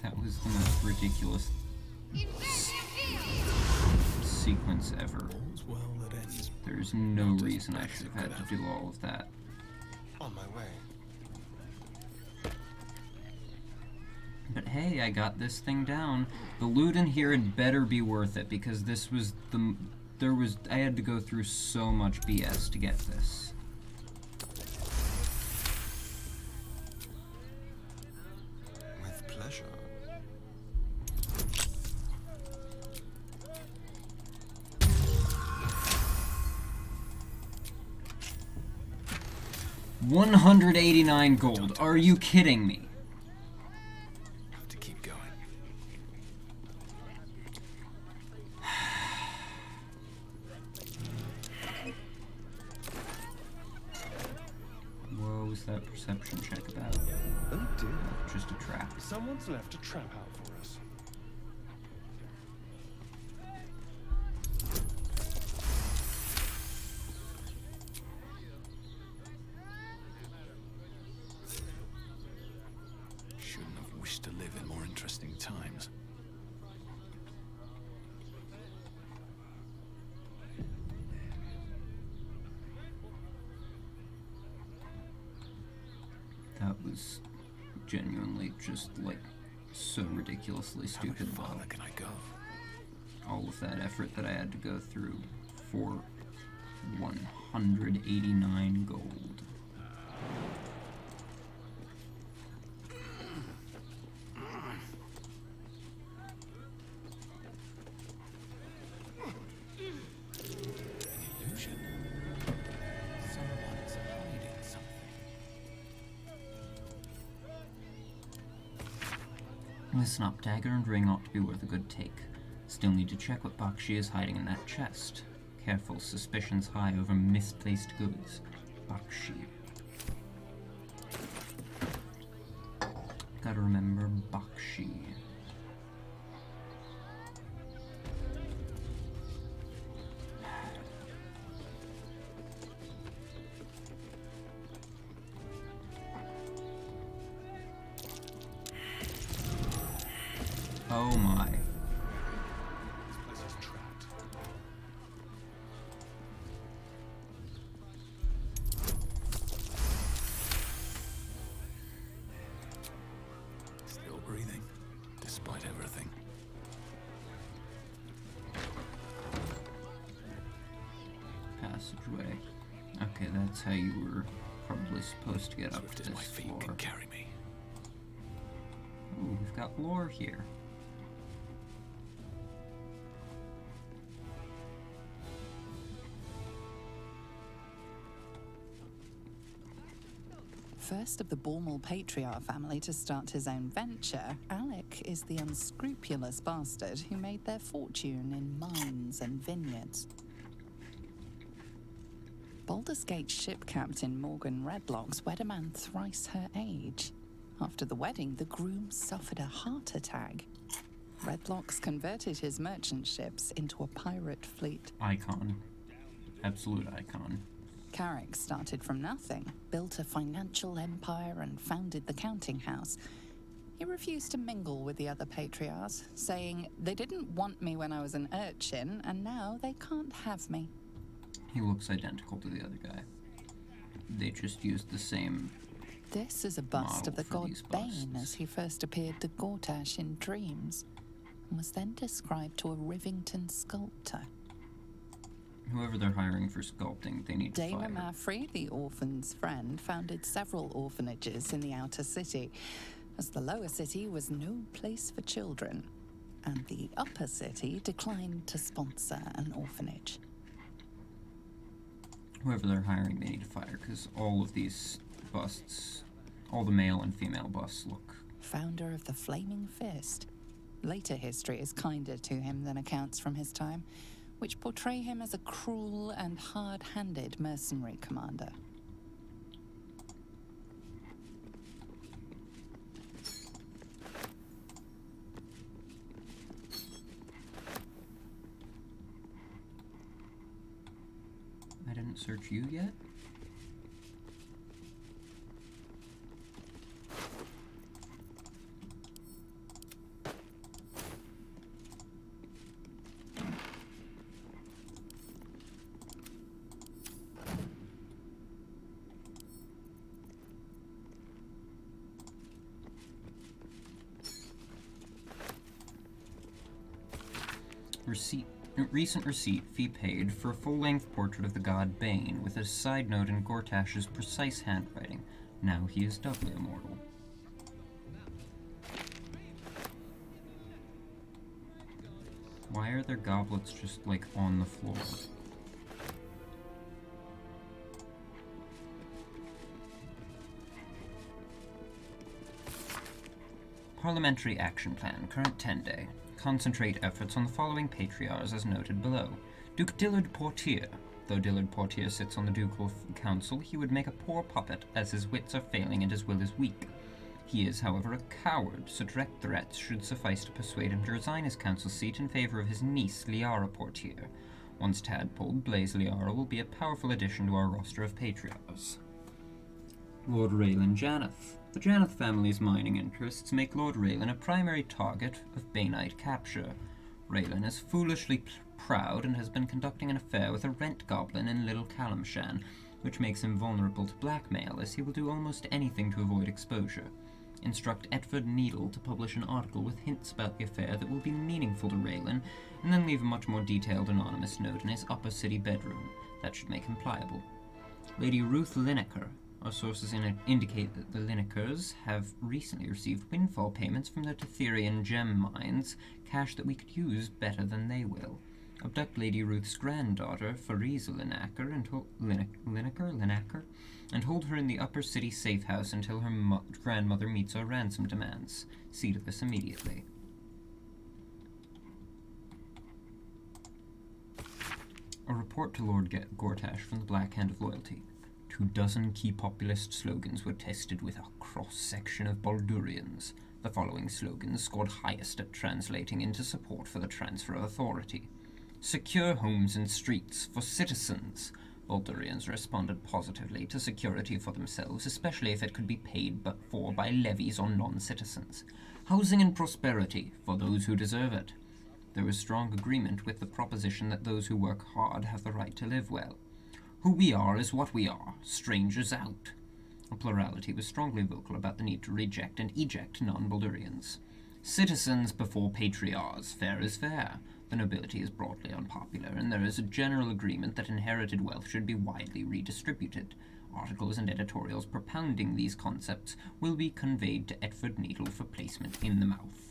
That was the most ridiculous sequence ever. All's well that ends. There's no reason I should have had to do all of that. On my way. But hey, I got this thing down. The loot in here had better be worth it, because this was the... I had to go through so much BS to get this. With pleasure. $189 gold. Are you kidding me? Have to keep going. What was that perception check about? Oh dear. Just a trap. Someone's left a trap out for us. Shouldn't have wished to live in more interesting times. That was genuinely just, like, so ridiculously How much stupid. farther can I go? All of that effort that I had to go through for 189 gold. Illusion. Someone's hiding something. Listen up, dagger and ring ought to be worth a good take. Still need to check what Bakshi is hiding in that chest. Careful, suspicions high over misplaced goods. Bakshi. Gotta remember Bakshi. Oh my. This place is trapped. Still breathing, despite everything. Passageway. Okay, that's how you were probably supposed to get up Swift to as my this feet floor. can carry me. Ooh, we've got lore here. First of the Bormal patriarch family to start his own venture, Alec is the unscrupulous bastard who made their fortune in mines and vineyards. Baldur's Gate ship captain Morgan Redlocks wed a man thrice her age. After the wedding, the groom suffered a heart attack. Redlocks converted his merchant ships into a pirate fleet. Icon. Absolute icon. Carrick started from nothing, built a financial empire, and founded the counting house. He refused to mingle with the other patriarchs, saying, "They didn't want me when I was an urchin, and now they can't have me." He looks identical to the other guy. They just used the same. This is a bust of the Model for god these Bane busts. as he first appeared to Gortash in dreams, and was then described to a Rivington sculptor. Whoever they're hiring for sculpting, they need to Dana fire. Maffrey, the orphan's friend, founded several orphanages in the outer city, as the lower city was no place for children, and the upper city declined to sponsor an orphanage. Whoever they're hiring, they need to fire, because all of these busts, all the male and female busts look. Founder of the Flaming Fist. Later history is kinder to him than accounts from his time, which portray him as a cruel and hard-handed mercenary commander. I didn't search you yet? Recent receipt, fee paid, for a full-length portrait of the god Bane, with a side note in Gortash's precise handwriting. Now he is doubly immortal. Why are their goblets just, like, on the floor? Parliamentary Action Plan, current 10-day. Concentrate efforts on the following patriarchs as noted below. Duke Dillard Portier. Though Dillard Portier sits on the ducal council, he would make a poor puppet, as his wits are failing and his will is weak. He is, however, a coward, so direct threats should suffice to persuade him to resign his council seat in favor of his niece, Liara Portier. Once tadpoled, Blaze Liara will be a powerful addition to our roster of patriarchs. Lord Raylan Janeth. The Janeth family's mining interests make Lord Raylan a primary target of Baneite capture. Raylan is foolishly proud and has been conducting an affair with a rent goblin in Little Calamshan, which makes him vulnerable to blackmail, as he will do almost anything to avoid exposure. Instruct Edward Needle to publish an article with hints about the affair that will be meaningful to Raylan, and then leave a much more detailed anonymous note in his upper city bedroom. That should make him pliable. Lady Ruth Lineker. Our sources indicate that the Linekers have recently received windfall payments from their Tetherian gem mines, cash that we could use better than they will. abduct Lady Ruth's granddaughter, Fariza Linaker, and hold her in the upper city safe house until her grandmother meets our ransom demands. See to this immediately. A report to Lord Gortash from the Black Hand of Loyalty. 24 key populist slogans were tested with a cross-section of Baldurians. The following slogans scored highest at translating into support for the transfer of authority. Secure homes and streets for citizens. Baldurians responded positively to security for themselves, especially if it could be paid for by levies on non-citizens. Housing and prosperity for those who deserve it. There was strong agreement with the proposition that those who work hard have the right to live well. Who we are is what we are, strangers out. A plurality was strongly vocal about the need to reject and eject non-Baldurians. Citizens before patriarchs, fair is fair. The nobility is broadly unpopular, and there is a general agreement that inherited wealth should be widely redistributed. Articles and editorials propounding these concepts will be conveyed to Edford Needle for placement in the mouth.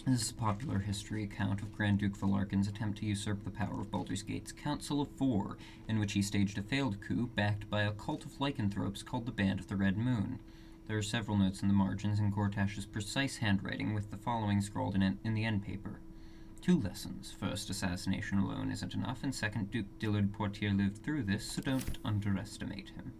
This is a popular history account of Grand Duke Valarkin's attempt to usurp the power of Baldur's Gate's Council of Four, in which he staged a failed coup backed by a cult of lycanthropes called the Band of the Red Moon. There are several notes in the margins in Gortash's precise handwriting, with the following scrawled in the end paper. 2 lessons. First, assassination alone isn't enough, and second, Duke Dillard Poitier lived through this, so don't underestimate him.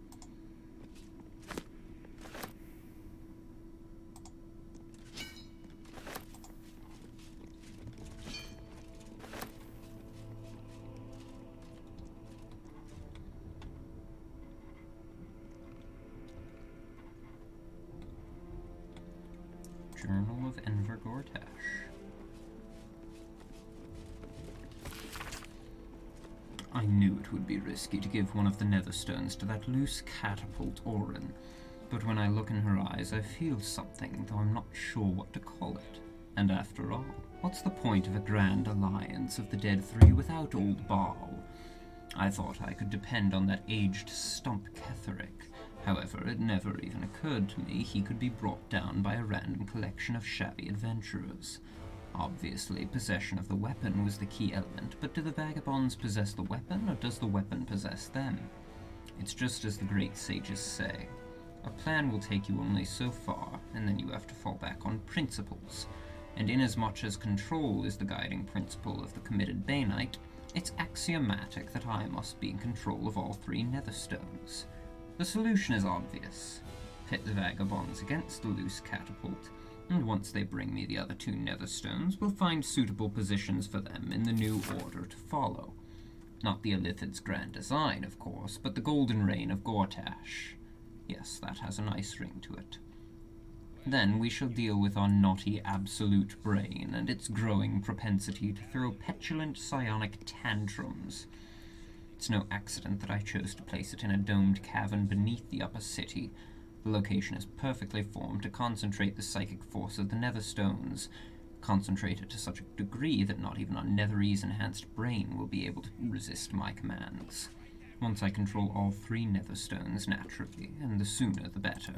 Journal of Enver Gortash. I knew it would be risky to give one of the netherstones to that loose catapult Orin, but when I look in her eyes I feel something, though I'm not sure what to call it. And after all, what's the point of a grand alliance of the Dead Three without old Baal? I thought I could depend on that aged stump Ketheric. However, it never even occurred to me he could be brought down by a random collection of shabby adventurers. Obviously, possession of the weapon was the key element, but do the vagabonds possess the weapon, or does the weapon possess them? It's just as the great sages say. A plan will take you only so far, and then you have to fall back on principles. And inasmuch as control is the guiding principle of the committed Banite, it's axiomatic that I must be in control of all 3 netherstones. The solution is obvious. Pit the vagabonds against the loose catapult, and once they bring me the other 2 netherstones, we'll find suitable positions for them in the new order to follow. Not the Illithid's grand design, of course, but the golden reign of Gortash. Yes, that has a nice ring to it. Then we shall deal with our naughty absolute brain and its growing propensity to throw petulant psionic tantrums. It's no accident that I chose to place it in a domed cavern beneath the upper city. The location is perfectly formed to concentrate the psychic force of the netherstones, concentrated to such a degree that not even our Netherese enhanced brain will be able to resist my commands. Once I control all 3 netherstones naturally, and the sooner the better.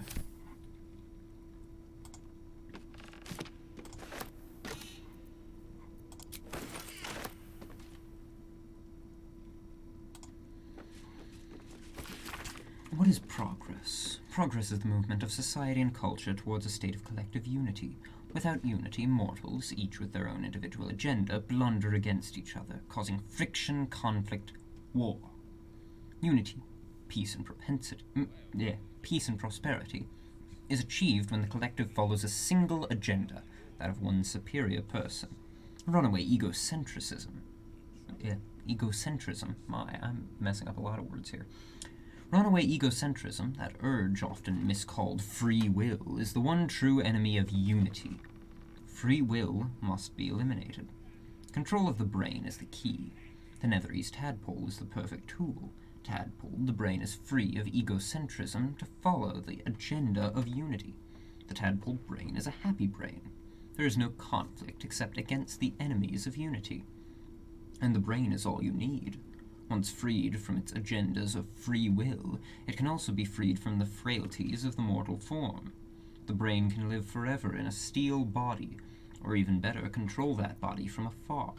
What is progress? Progress is the movement of society and culture towards a state of collective unity. Without unity, mortals, each with their own individual agenda, blunder against each other, causing friction, conflict, war. Unity, peace and prosperity, is achieved when the collective follows a single agenda, that of one superior person. Runaway egocentrism. I'm messing up a lot of words here. Runaway egocentrism, that urge often miscalled free will, is the one true enemy of unity. Free will must be eliminated. Control of the brain is the key. The Netherese tadpole is the perfect tool. Tadpole, the brain is free of egocentrism to follow the agenda of unity. The tadpole brain is a happy brain. There is no conflict except against the enemies of unity. And the brain is all you need. Once freed from its agendas of free will, it can also be freed from the frailties of the mortal form. The brain can live forever in a steel body, or even better, control that body from afar.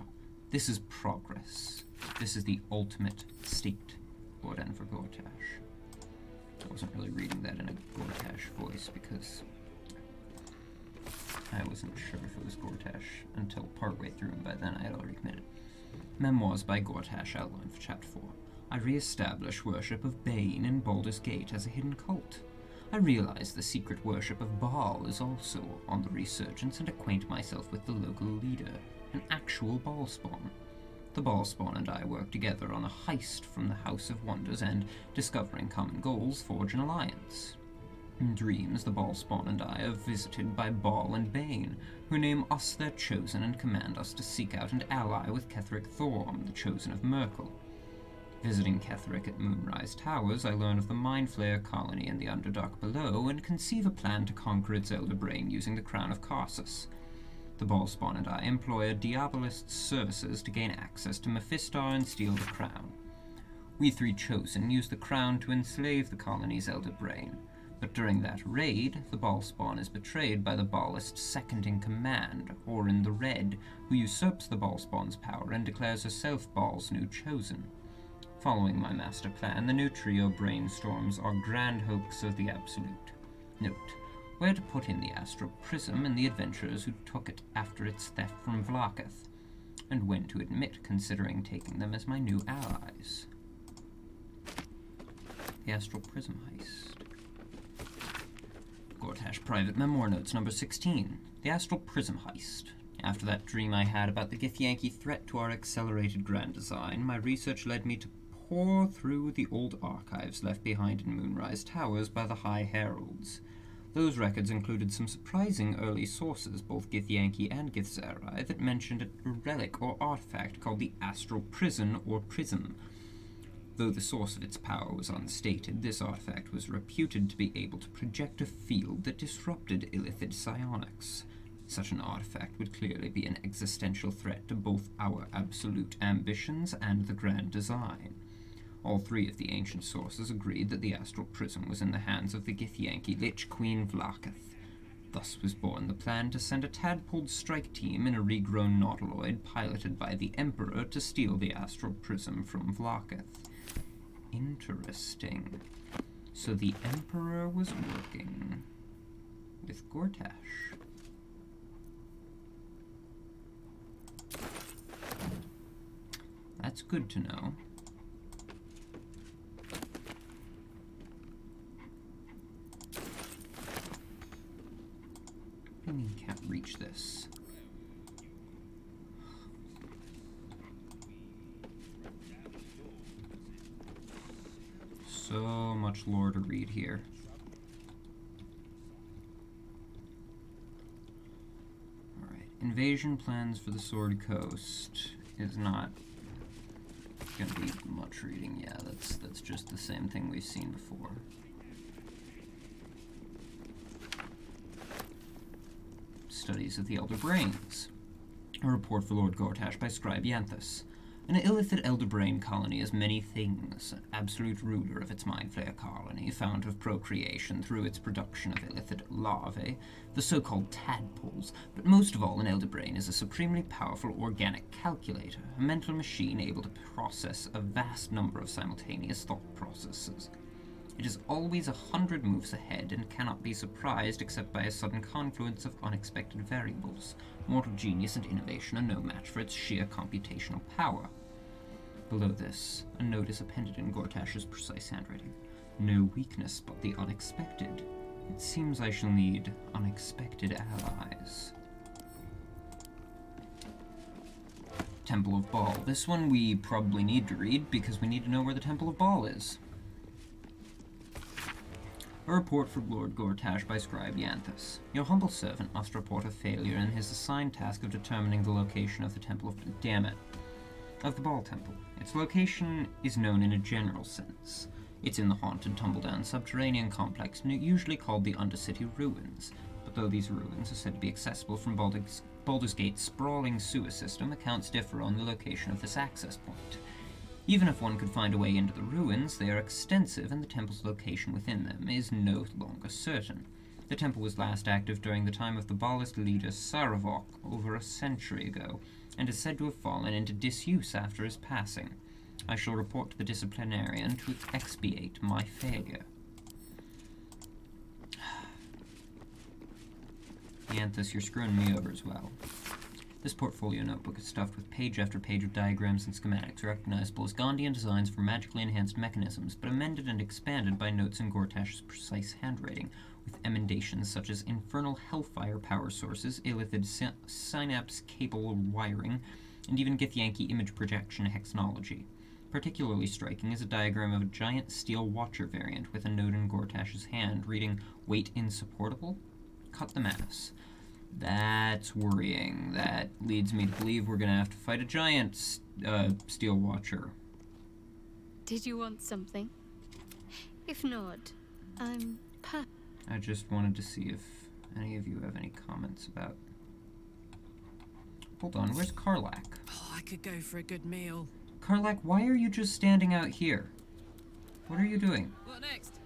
This is progress. This is the ultimate state, Lord Enver Gortash. I wasn't really reading that in a Gortash voice because I wasn't sure if it was Gortash until partway through, and by then I had already committed. Memoirs by Gortash outlined for Chapter 4. I re-establish worship of Bane in Baldur's Gate as a hidden cult. I realize the secret worship of Baal is also on the resurgence and acquaint myself with the local leader, an actual Ballspawn. The Ballspawn and I work together on a heist from the House of Wonders and, discovering common goals, forge an alliance. In dreams, the Ballspawn and I are visited by Baal and Bane, who name us their chosen and command us to seek out and ally with Ketheric Thorm, the chosen of Merkel. Visiting Ketheric at Moonrise Towers, I learn of the Mind Flayer colony in the Underdark below and conceive a plan to conquer its elder brain using the Crown of Karsus. The Ballspawn and I employ a Diabolist's services to gain access to Mephistar and steal the crown. We three chosen use the crown to enslave the colony's elder brain, but during that raid, the Ballspawn is betrayed by the Ballist's second-in-command, Orin the Red, who usurps the Ballspawn's power and declares herself Baal's new chosen. Following my master plan, the new trio brainstorms our grand hopes of the Absolute. Note, where to put in the Astral Prism and the adventurers who took it after its theft from Vlaakith, and when to admit considering taking them as my new allies. The Astral Prism heist. Gortash Private Memoir Notes number 16. The Astral Prism heist. After that dream I had about the Githyanki threat to our accelerated grand design, my research led me to pour through the old archives left behind in Moonrise Towers by the High Heralds. Those records included some surprising early sources, both Githyanki and Githzerai, that mentioned a relic or artifact called the Astral Prison or Prism. Though the source of its power was unstated, this artifact was reputed to be able to project a field that disrupted Illithid psionics. Such an artifact would clearly be an existential threat to both our absolute ambitions and the grand design. All three of the ancient sources agreed that the Astral Prism was in the hands of the Githyanki Lich Queen Vlaakith. Thus was born the plan to send a tadpoled strike team in a regrown nautiloid piloted by the Emperor to steal the Astral Prism from Vlaakith. Interesting. So the Emperor was working with Gortash. That's good to know. What do you mean can't reach this? So much lore to read here. Alright, invasion plans for the Sword Coast is not gonna be much reading. Yeah, that's just the same thing we've seen before. Studies of the Elder Brains. A report for Lord Gortash by Scribe Yanthus. An Illithid Elder Brain colony is many things. Absolute ruler of its Mind Flayer colony, fount of procreation through its production of Illithid larvae, the so-called tadpoles, but most of all an Elder Brain is a supremely powerful organic calculator, a mental machine able to process a vast number of simultaneous thought processes. It is always 100 moves ahead and cannot be surprised except by a sudden confluence of unexpected variables. Mortal genius and innovation are no match for its sheer computational power. Below this, a note is appended in Gortash's precise handwriting. No weakness but the unexpected. It seems I shall need unexpected allies. Temple of Baal. This one we probably need to read because we need to know where the Temple of Baal is. A report from Lord Gortash by Scribe Yanthus. Your humble servant must report a failure in his assigned task of determining the location of the Temple of the Baal Temple. Its location is known in a general sense. It's in the haunted, tumble-down subterranean complex usually called the Undercity Ruins, but Though these ruins are said to be accessible from Baldur's Gate's sprawling sewer system, accounts differ on the location of this access point. Even if one could find a way into the ruins, they are extensive and the temple's location within them is no longer certain. The temple was last active during the time of the Baalist leader Saravok over a century ago, and is said to have fallen into disuse after his passing. I shall report to the disciplinarian to expiate my failure. Yanthus, you're screwing me over as well. This portfolio notebook is stuffed with page after page of diagrams and schematics recognizable as Gondian designs for magically enhanced mechanisms, but amended and expanded by notes in Gortash's precise handwriting, with emendations such as infernal hellfire power sources, illithid synapse cable wiring, and even Githyanki image projection hexnology. Particularly striking is a diagram of a giant steel watcher variant with a note in Gortash's hand reading, "Weight insupportable? Cut the mass." That's worrying. That leads me to believe we're gonna have to fight a giant steel watcher. Did you want something? If not, I'm I just wanted to see if any of you have any comments about... Hold on, where's Karlak? Oh, I could go for a good meal. Karlak, why are you just standing out here? What are you doing? What next?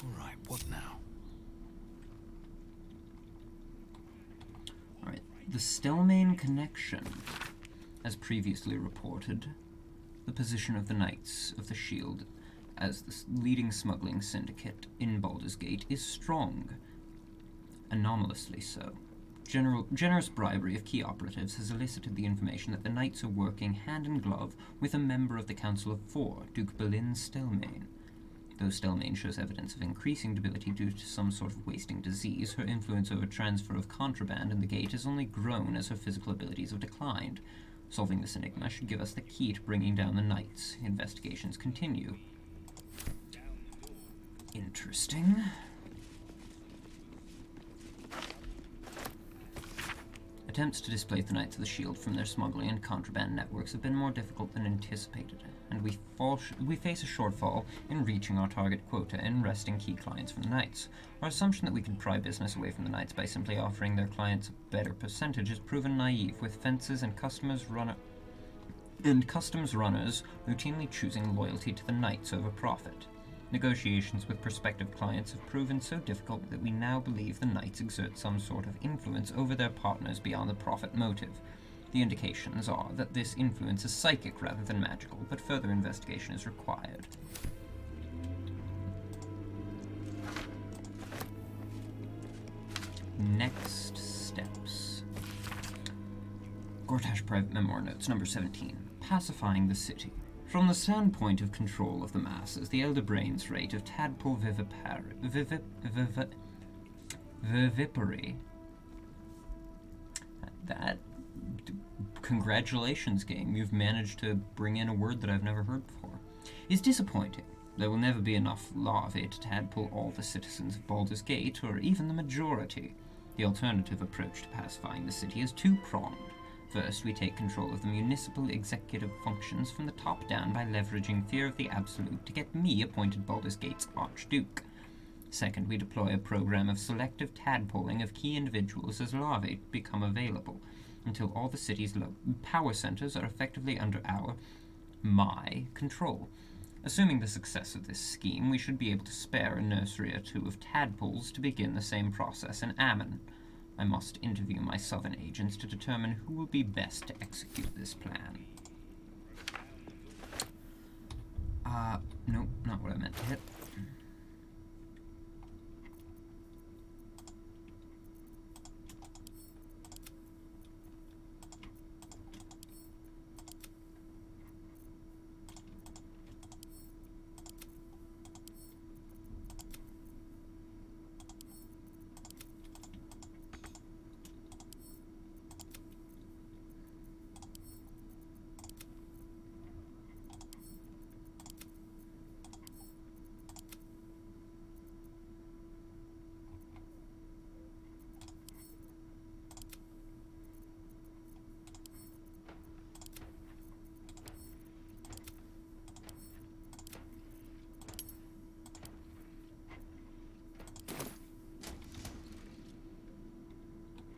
Alright, what now? Alright, the Stelmane connection. As previously reported, the position of the Knights of the Shield as the leading smuggling syndicate in Baldur's Gate is strong. Anomalously so. Generous bribery of key operatives has elicited the information that the Knights are working hand in glove with a member of the Council of Four, Duke Balin Stelmane. Though Stelmane shows evidence of increasing debility due to some sort of wasting disease, her influence over transfer of contraband in the Gate has only grown as her physical abilities have declined. Solving this enigma should give us the key to bringing down the Knights. Investigations continue. Interesting. Attempts to displace the Knights of the Shield from their smuggling and contraband networks have been more difficult than anticipated, and we face a shortfall in reaching our target quota and wresting key clients from the Knights. Our assumption that we can pry business away from the Knights by simply offering their clients a better percentage has proven naive, with fences and customs runners routinely choosing loyalty to the Knights over profit. Negotiations with prospective clients have proven so difficult that we now believe the Knights exert some sort of influence over their partners beyond the profit motive. The indications are that this influence is psychic rather than magical, but further investigation is required. Next steps. Gortash Private Memoir Notes, number 17. Pacifying the city. From the standpoint of control of the masses, the elder brain's rate of tadpole viviparity. Congratulations, game. You've managed to bring in a word that I've never heard before. Is disappointing. There will never be enough larvae to tadpole all the citizens of Baldur's Gate, or even the majority. The alternative approach to pacifying the city is two-pronged. First, we take control of the municipal executive functions from the top down by leveraging fear of the absolute to get me appointed Baldur's Gate's Archduke. Second, we deploy a program of selective tadpoling of key individuals as larvae become available, until all the city's power centers are effectively under my control. Assuming the success of this scheme, we should be able to spare a nursery or two of tadpoles to begin the same process in Ammon. I must interview my southern agents to determine who will be best to execute this plan. Nope, not what I meant to hit.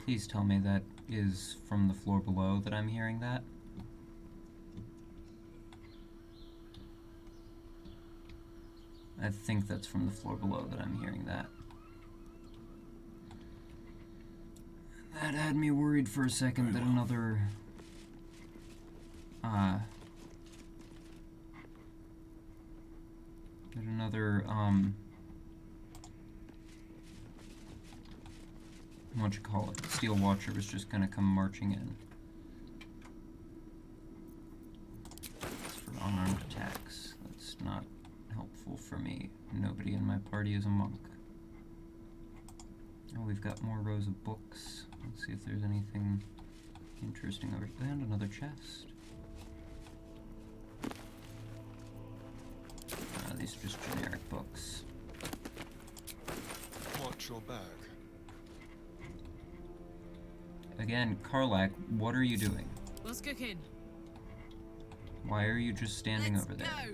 Please tell me that is from the floor below that I'm hearing that. I think that's from the floor below that I'm hearing that. That had me worried for a second that another... what you call it, Steel Watcher was just gonna come marching in. That's for unarmed attacks. That's not helpful for me. Nobody in my party is a monk. Oh, we've got more rows of books. Let's see if there's anything interesting over there. And another chest. These are just generic books. Watch your back. Again, Karlak, what are you doing? What's cooking? Why are you just standing over there? Go.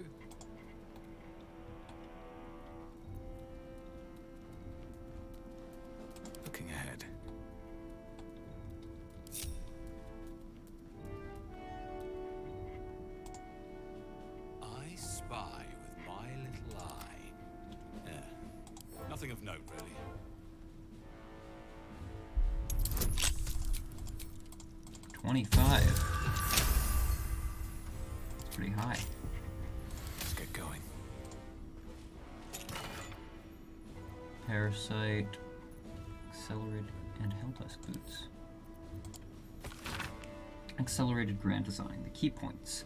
Looking ahead. I spy with my little eye. Yeah. Nothing of note, really. $25. It's pretty high. Let's get going. Parasite, accelerated, and Helldusk boots. Accelerated grand design. The key points.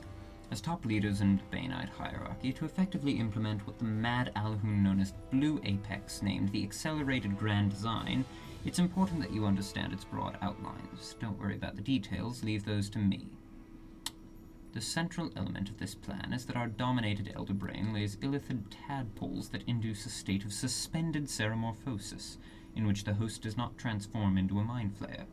As top leaders in the Bainite hierarchy, to effectively implement what the mad Alhun known as Blue Apex named the Accelerated Grand Design, it's important that you understand its broad outlines. Don't worry about the details, leave those to me. The central element of this plan is that our dominated elder brain lays illithid tadpoles that induce a state of suspended ceremorphosis, in which the host does not transform into a mind flayer.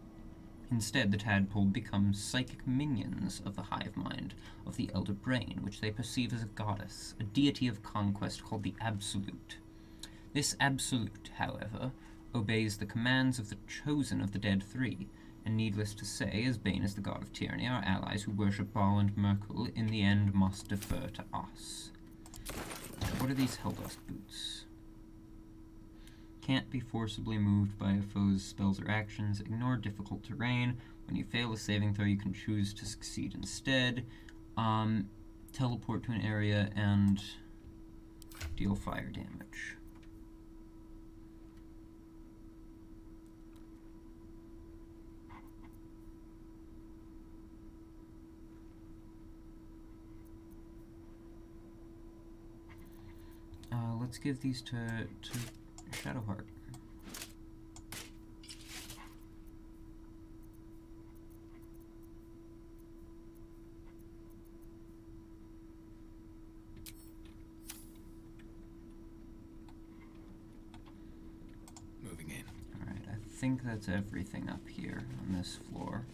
Instead, the tadpole becomes psychic minions of the hive mind of the elder brain, which they perceive as a goddess, a deity of conquest called the Absolute. This Absolute, however, obeys the commands of the chosen of the Dead Three, and needless to say, as Bane is the god of tyranny, our allies who worship Baal and Merkul in the end must defer to us. What are these Helldusk boots? Can't be forcibly moved by a foe's spells or actions. Ignore difficult terrain. When you fail a saving throw, you can choose to succeed instead. Teleport to an area and deal fire damage. Let's give these to Shadowheart. Moving in. Alright, I think that's everything up here on this floor.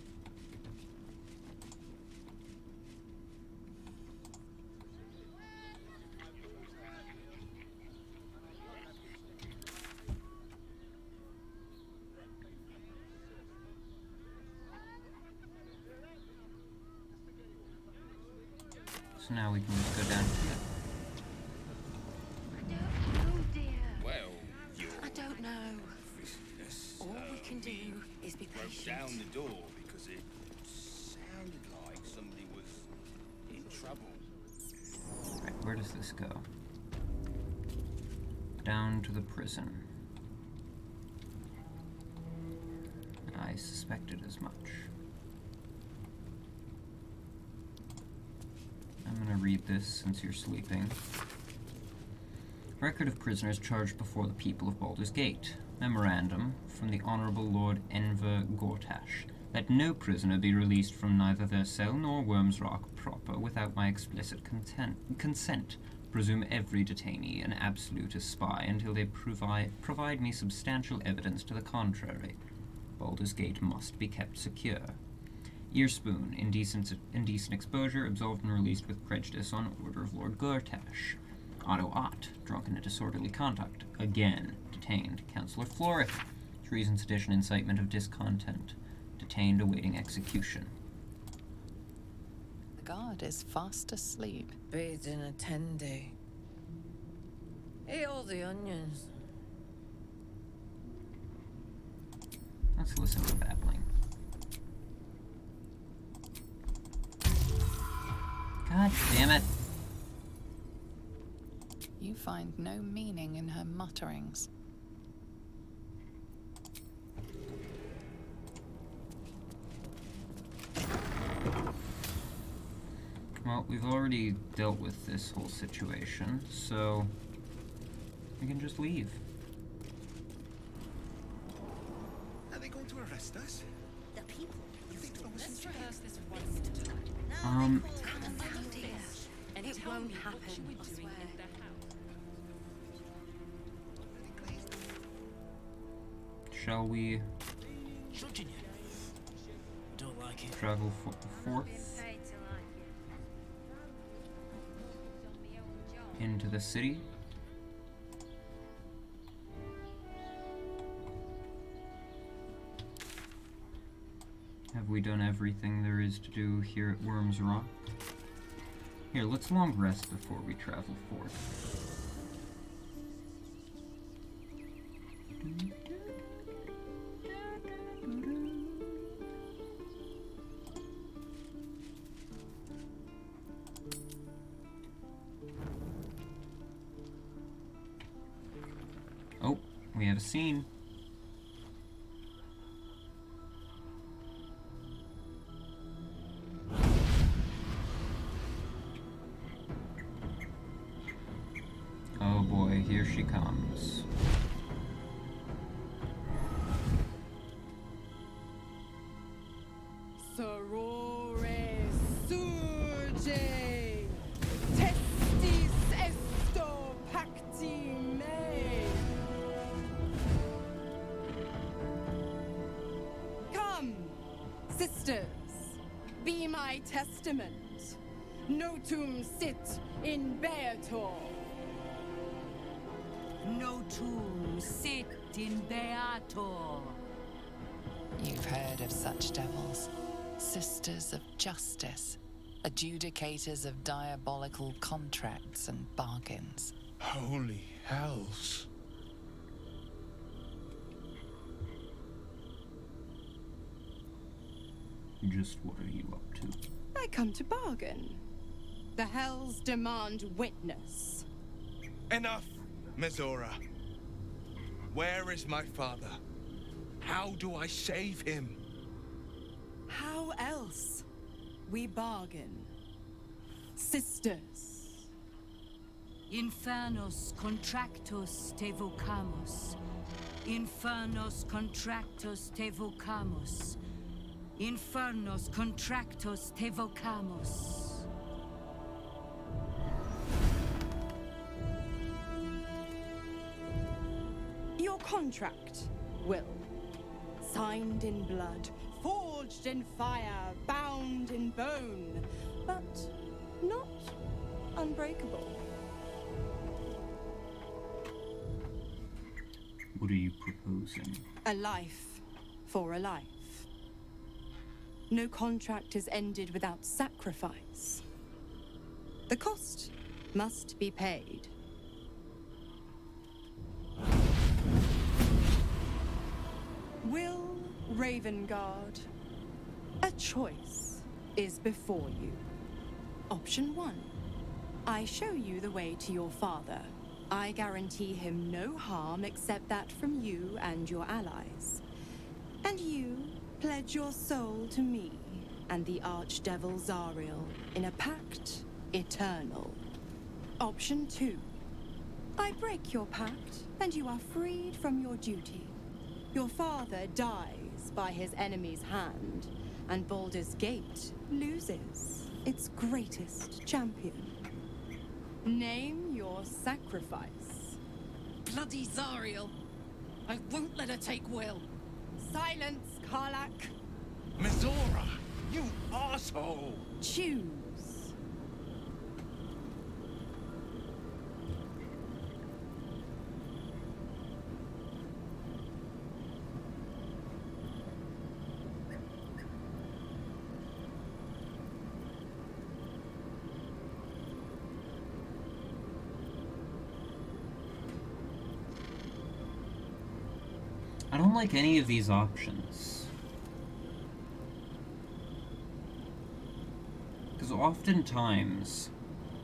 So now we can just go down here. I don't know, dear. Well, you're I don't know. business. All we can do is be Broke patient. down the door because it sounded like somebody was in trouble. Right, where does this go? Down to the prison. I suspected as much. I'm gonna read this since you're sleeping. Record of prisoners charged before the people of Baldur's Gate. Memorandum from the Honorable Lord Enver Gortash, that no prisoner be released from neither their cell nor Worm's Rock proper without my explicit consent. Presume every detainee an absolute spy until they provide me substantial evidence to the contrary. Baldur's Gate must be kept secure. Earspoon, indecent exposure, absolved and released with prejudice on order of Lord Gortash. Otto Ott, drunken and disorderly conduct, again detained. Councillor Floric, Treason, sedition, incitement of discontent. Detained awaiting execution. The guard is fast asleep. Beating a tendy. Eat all the onions. Let's listen to babbling. God damn it. You find no meaning in her mutterings. Well, we've already dealt with this whole situation, so we can just leave. Are they going to arrest us? The people. You think Thomas Let's and rehearse this one more time. It won't happen, I swear. Shall we Judging you. Don't like it. travel forth into the city? Have we done everything there is to do here at Worm's Rock? Here, let's long rest before we travel forth. Oh, we have a scene. Oh boy, here she comes. Sorore suje, testis esto pacti me. Come, sisters, be my testament. Notum sit in Beator. Notum sit in Beator. You've heard of such devils. Sisters of justice. Adjudicators of diabolical contracts and bargains. Holy hells. Just what are you up to? I come to bargain. The hells demand witness. Enough, Mizora. Where is my father? How do I save him? How else? We bargain. Sisters. Infernos contractus te vocamus. Infernos contractus te vocamus. Infernos contractus te vocamus. Your contract, Will. Signed in blood, forged in fire, bound in bone, but not unbreakable. What are you proposing? A life for a life. No contract is ended without sacrifice. The cost must be paid. Will Ravengard, a choice is before you. Option 1. I show you the way to your father. I guarantee him no harm except that from you and your allies. And you pledge your soul to me and the Archdevil Zariel in a pact eternal. Option 2. I break your pact and you are freed from your duty. Your father dies by his enemy's hand, and Baldur's Gate loses its greatest champion. Name your sacrifice. Bloody Zariel! I won't let her take Will. Silence, Karlak. Mizora, you asshole! Choose. I don't like any of these options. Because oftentimes,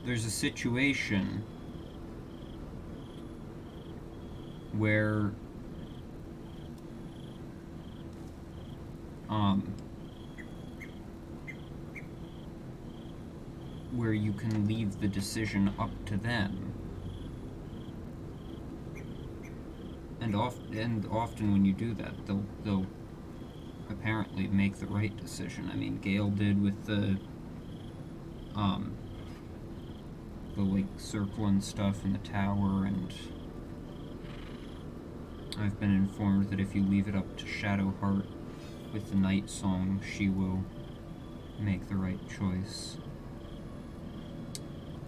there's a situation where where you can leave the decision up to them. And often when you do that, they'll apparently make the right decision. I mean, Gale did with the like circle and stuff in the tower, and I've been informed that if you leave it up to Shadowheart with the Night Song, she will make the right choice.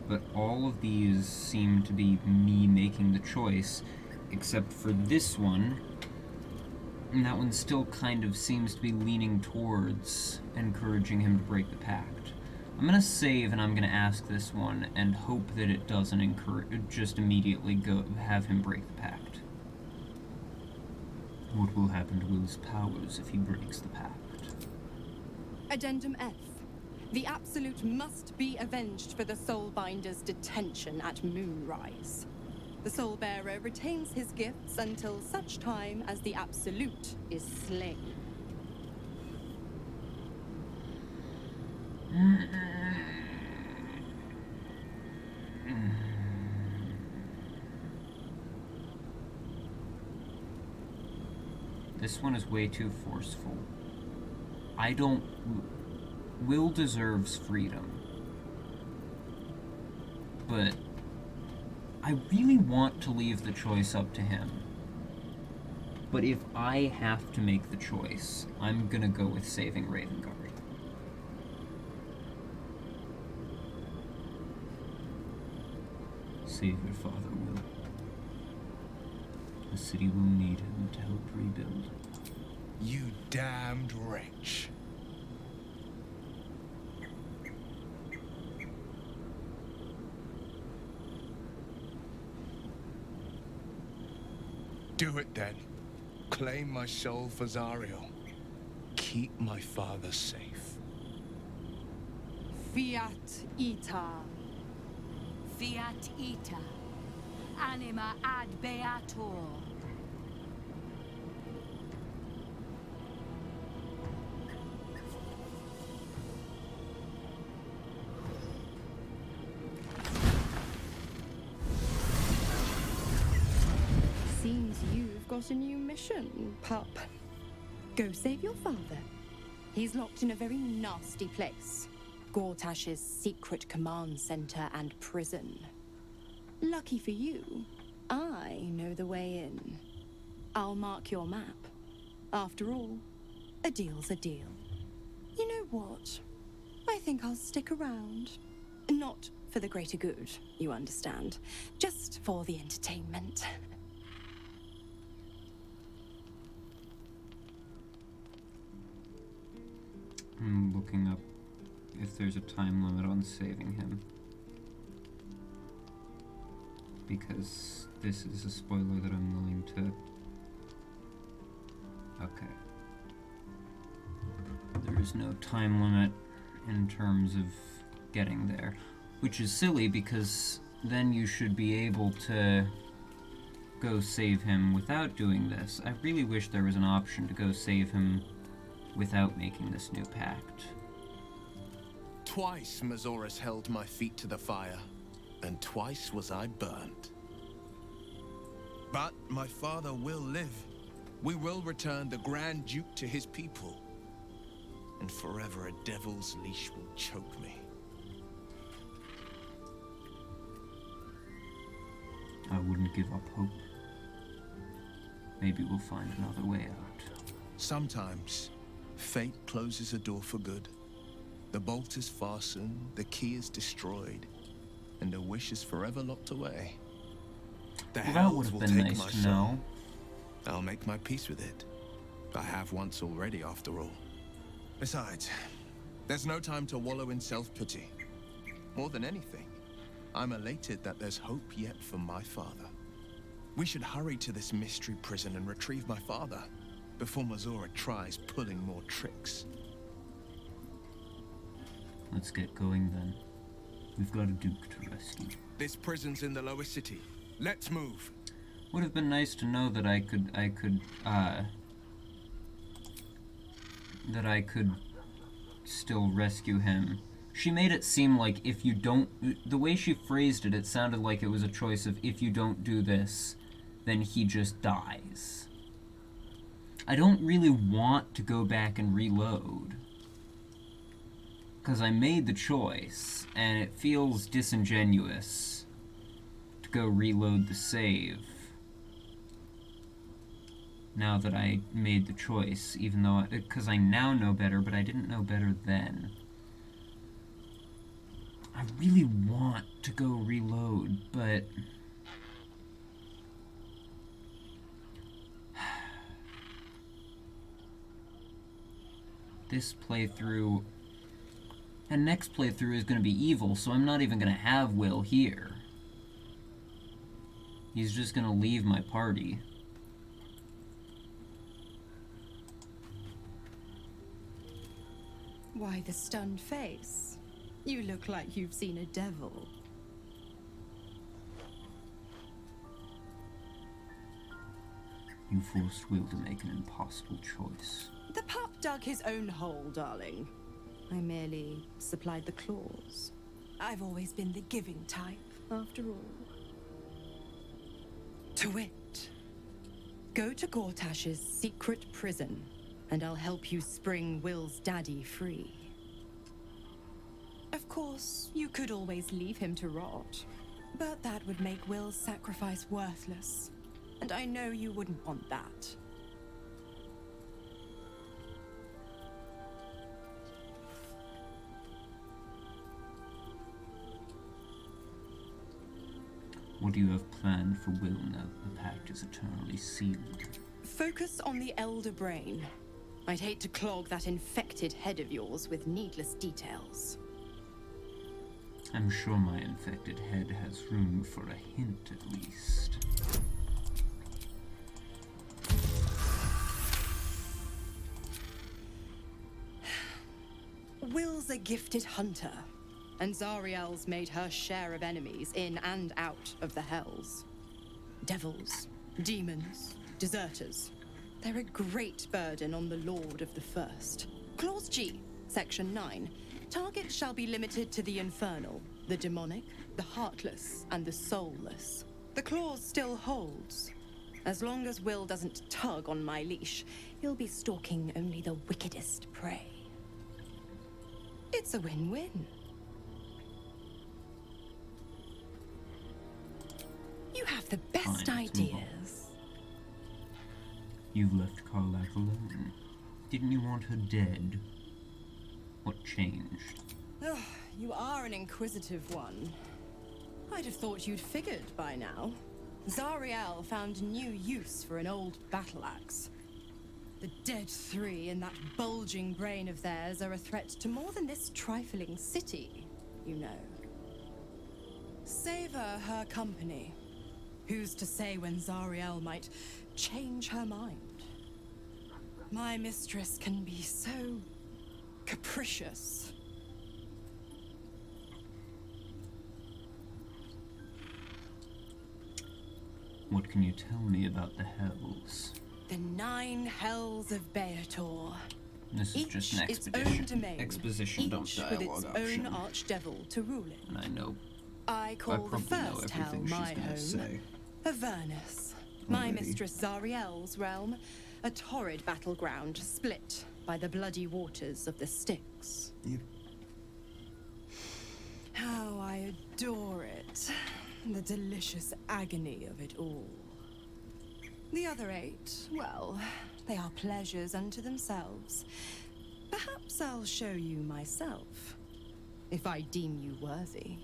But all of these seem to be me making the choice, except for this one, and that one still kind of seems to be leaning towards encouraging him to break the pact. I'm gonna save and I'm gonna ask this one and hope that it doesn't just immediately have him break the pact. What will happen to Will's powers if he breaks the pact? Addendum F. The Absolute must be avenged for the Soulbinder's detention at Moonrise. The Soulbearer retains his gifts until such time as the Absolute is slain. This one is way too forceful. Will deserves freedom. But I really want to leave the choice up to him. But if I have to make the choice, I'm gonna go with saving Ravengard. Save your father, Will. The city will need him to help rebuild. You damned wretch. Do it then. Claim my soul for Zariel. Keep my father safe. Fiat Ita. Fiat Ita. Anima ad beator. Seems you've got a new mission, pup. Go save your father. He's locked in a very nasty place. Gortash's secret command center and prison. Lucky for you, I know the way in. I'll mark your map. After all, a deal's a deal. You know what? I think I'll stick around. Not for the greater good, you understand. Just for the entertainment. I'm looking up if there's a time limit on saving him. Because this is a spoiler that I'm willing to... Okay. There is no time limit in terms of getting there. Which is silly because then you should be able to go save him without doing this. I really wish there was an option to go save him without making this new pact. Twice Mazoras held my feet to the fire, and twice was I burnt. But my father will live. We will return the Grand Duke to his people. And forever a devil's leash will choke me. I wouldn't give up hope. Maybe we'll find another way out. Sometimes, fate closes a door for good. The bolt is fastened, the key is destroyed, and the wish is forever locked away. The That would hells have will been take nice my to soul. know. I'll make my peace with it. I have once already, after all. Besides, there's no time to wallow in self-pity. More than anything, I'm elated that there's hope yet for my father. We should hurry to this mystery prison and retrieve my father before Mazora tries pulling more tricks. Let's get going then. We've got a duke to rescue. This prison's in the lower city. Let's move. Would have been nice to know that I could still rescue him. She made it seem like if you don't, the way she phrased it, it sounded like it was a choice of if you don't do this, then he just dies. I don't really want to go back and reload, because I made the choice, and it feels disingenuous to go reload the save now that I made the choice, even though, because I now know better, but I didn't know better then. I really want to go reload, but this playthrough and next playthrough is going to be evil, so I'm not even going to have Will here. He's just going to leave my party. Why the stunned face? You look like you've seen a devil. You forced Will to make an impossible choice. The pup dug his own hole, darling. I merely supplied the claws. I've always been the giving type, after all. To wit, go to Gortash's secret prison, and I'll help you spring Will's daddy free. Of course, you could always leave him to rot, but that would make Will's sacrifice worthless, and I know you wouldn't want that. What do you have planned for Will now that the pact is eternally sealed? Focus on the elder brain. I'd hate to clog that infected head of yours with needless details. I'm sure my infected head has room for a hint at least. Will's a gifted hunter, and Zariel's made her share of enemies in and out of the Hells. Devils, demons, deserters. They're a great burden on the Lord of the First. Clause G, Section 9. Targets shall be limited to the infernal, the demonic, the heartless, and the soulless. The clause still holds. As long as Will doesn't tug on my leash, he'll be stalking only the wickedest prey. It's a win-win. You have the best ideas. You've left Carlac alone. Didn't you want her dead? What changed? Ugh, you are an inquisitive one. I'd have thought you'd figured by now. Zariel found new use for an old battle axe. The dead three in that bulging brain of theirs are a threat to more than this trifling city, you know. Savor her company. Who's to say when Zariel might change her mind? My mistress can be so capricious. What can you tell me about the Hells? The 9 Hells of Beator. This is Each just an its expedition. own domain. Exposition, don't Each dialogue with its option. own archdevil to rule it. And I know. I call the probably know first hell everything my she's gonna home. say. Avernus. My Already. mistress Zariel's realm. A torrid battleground split by the bloody waters of the Styx. How I adore it. The delicious agony of it all. The other 8, well, they are pleasures unto themselves. Perhaps I'll show you myself, if I deem you worthy.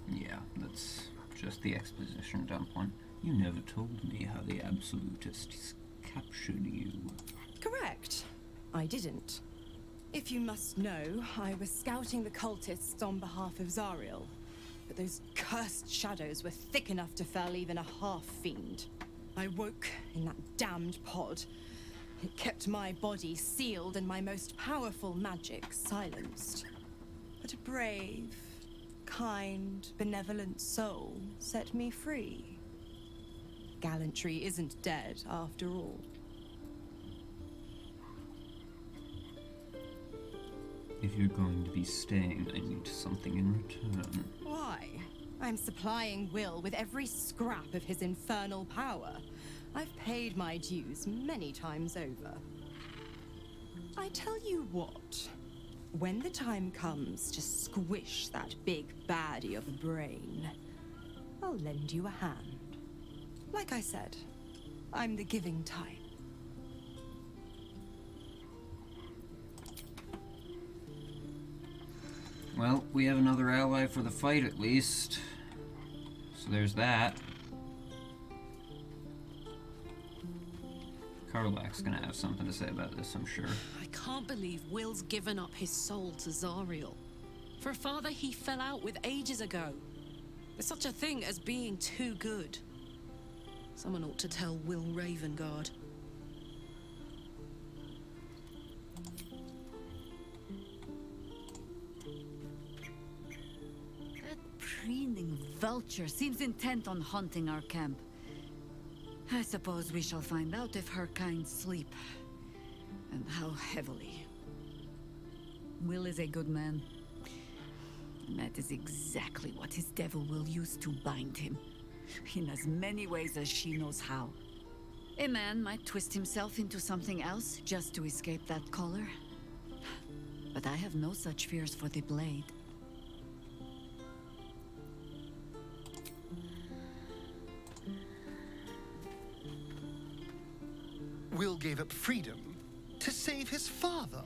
Yeah, that's just the exposition dump one. You never told me how the Absolutists captured you. Correct. I didn't. If you must know, I was scouting the cultists on behalf of Zariel. But those cursed shadows were thick enough to fell even a half-fiend. I woke in that damned pod. It kept my body sealed and my most powerful magic silenced. But a brave, kind, benevolent soul set me free. Gallantry isn't dead after all. If you're going to be staying, I need something in return. Why? I'm supplying Will with every scrap of his infernal power. I've paid my dues many times over. I tell you what, when the time comes to squish that big baddie of a brain, I'll lend you a hand. Like I said, I'm the giving type. Well, we have another ally for the fight at least. So there's that. Karlach's gonna have something to say about this, I'm sure. I can't believe Will's given up his soul to Zariel. For a father he fell out with ages ago. There's such a thing as being too good. Someone ought to tell Will Ravengard. That preening vulture seems intent on haunting our camp. I suppose we shall find out if her kind sleep, and how heavily. Will is a good man, and that is exactly what his devil will use to bind him, in as many ways as she knows how. A man might twist himself into something else just to escape that collar, but I have no such fears for the blade. Will gave up freedom to save his father.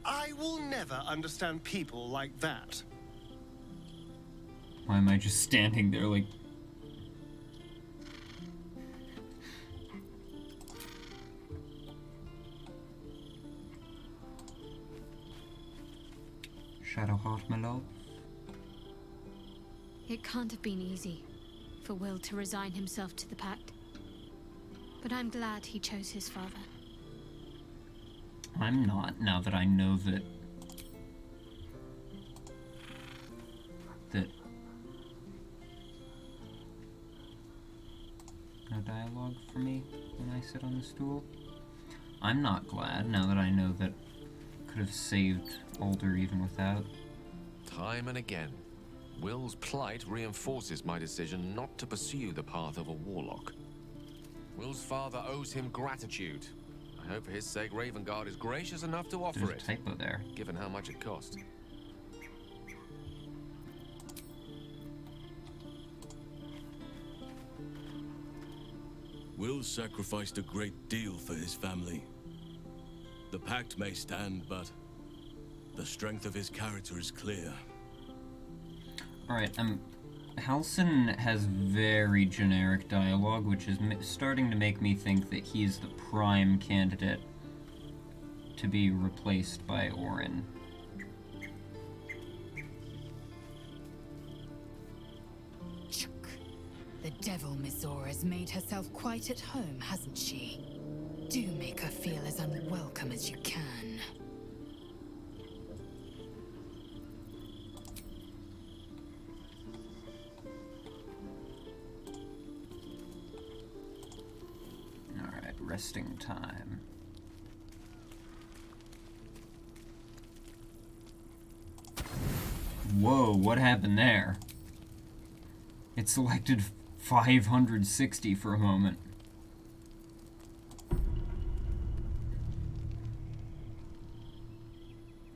I will never understand people like that. Why am I just standing there like... Shadowheart, my love? It can't have been easy for Will to resign himself to the Pact. But I'm glad he chose his father. I'm not, now that I know that... No dialogue for me when I sit on the stool. I'm not glad, now that I know that could have saved Baldur even without. Time and again, Will's plight reinforces my decision not to pursue the path of a warlock. Will's father owes him gratitude. I hope for his sake Ravengard is gracious enough to offer There's a typo there. Given how much it cost. Will sacrificed a great deal for his family. The pact may stand, but the strength of his character is clear. Alright, Halsin has very generic dialogue, which is starting to make me think that he's the prime candidate to be replaced by Orin. The devil Mizora has made herself quite at home, hasn't she? Do make her feel as unwelcome as you can. Alright, resting time. Whoa, what happened there? It selected 560 for a moment.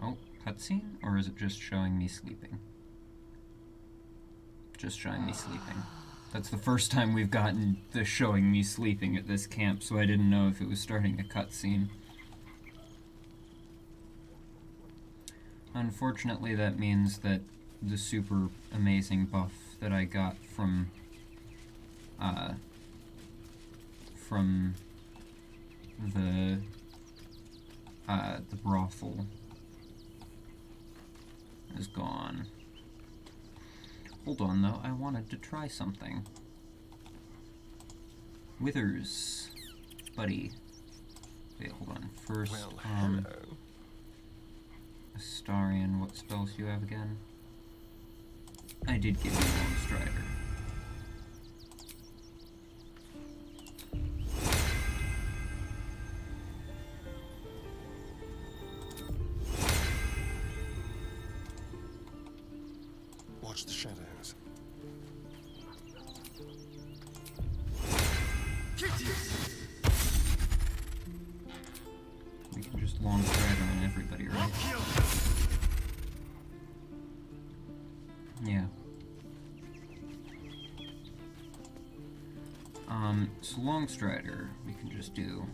Oh, cutscene? Or is it just showing me sleeping? Just showing me sleeping. That's the first time we've gotten the showing me sleeping at this camp, so I didn't know if it was starting a cutscene. Unfortunately, that means that the super amazing buff that I got from the the brothel is gone. Hold on, though. I wanted to try something. Withers. Buddy. Wait, hold on. First, hello. Astarion, what spells do you have again? I did give you Long Strider. Watch the shadows. We can just Long Strider on everybody, right? Yeah. So Long Strider, we can just do.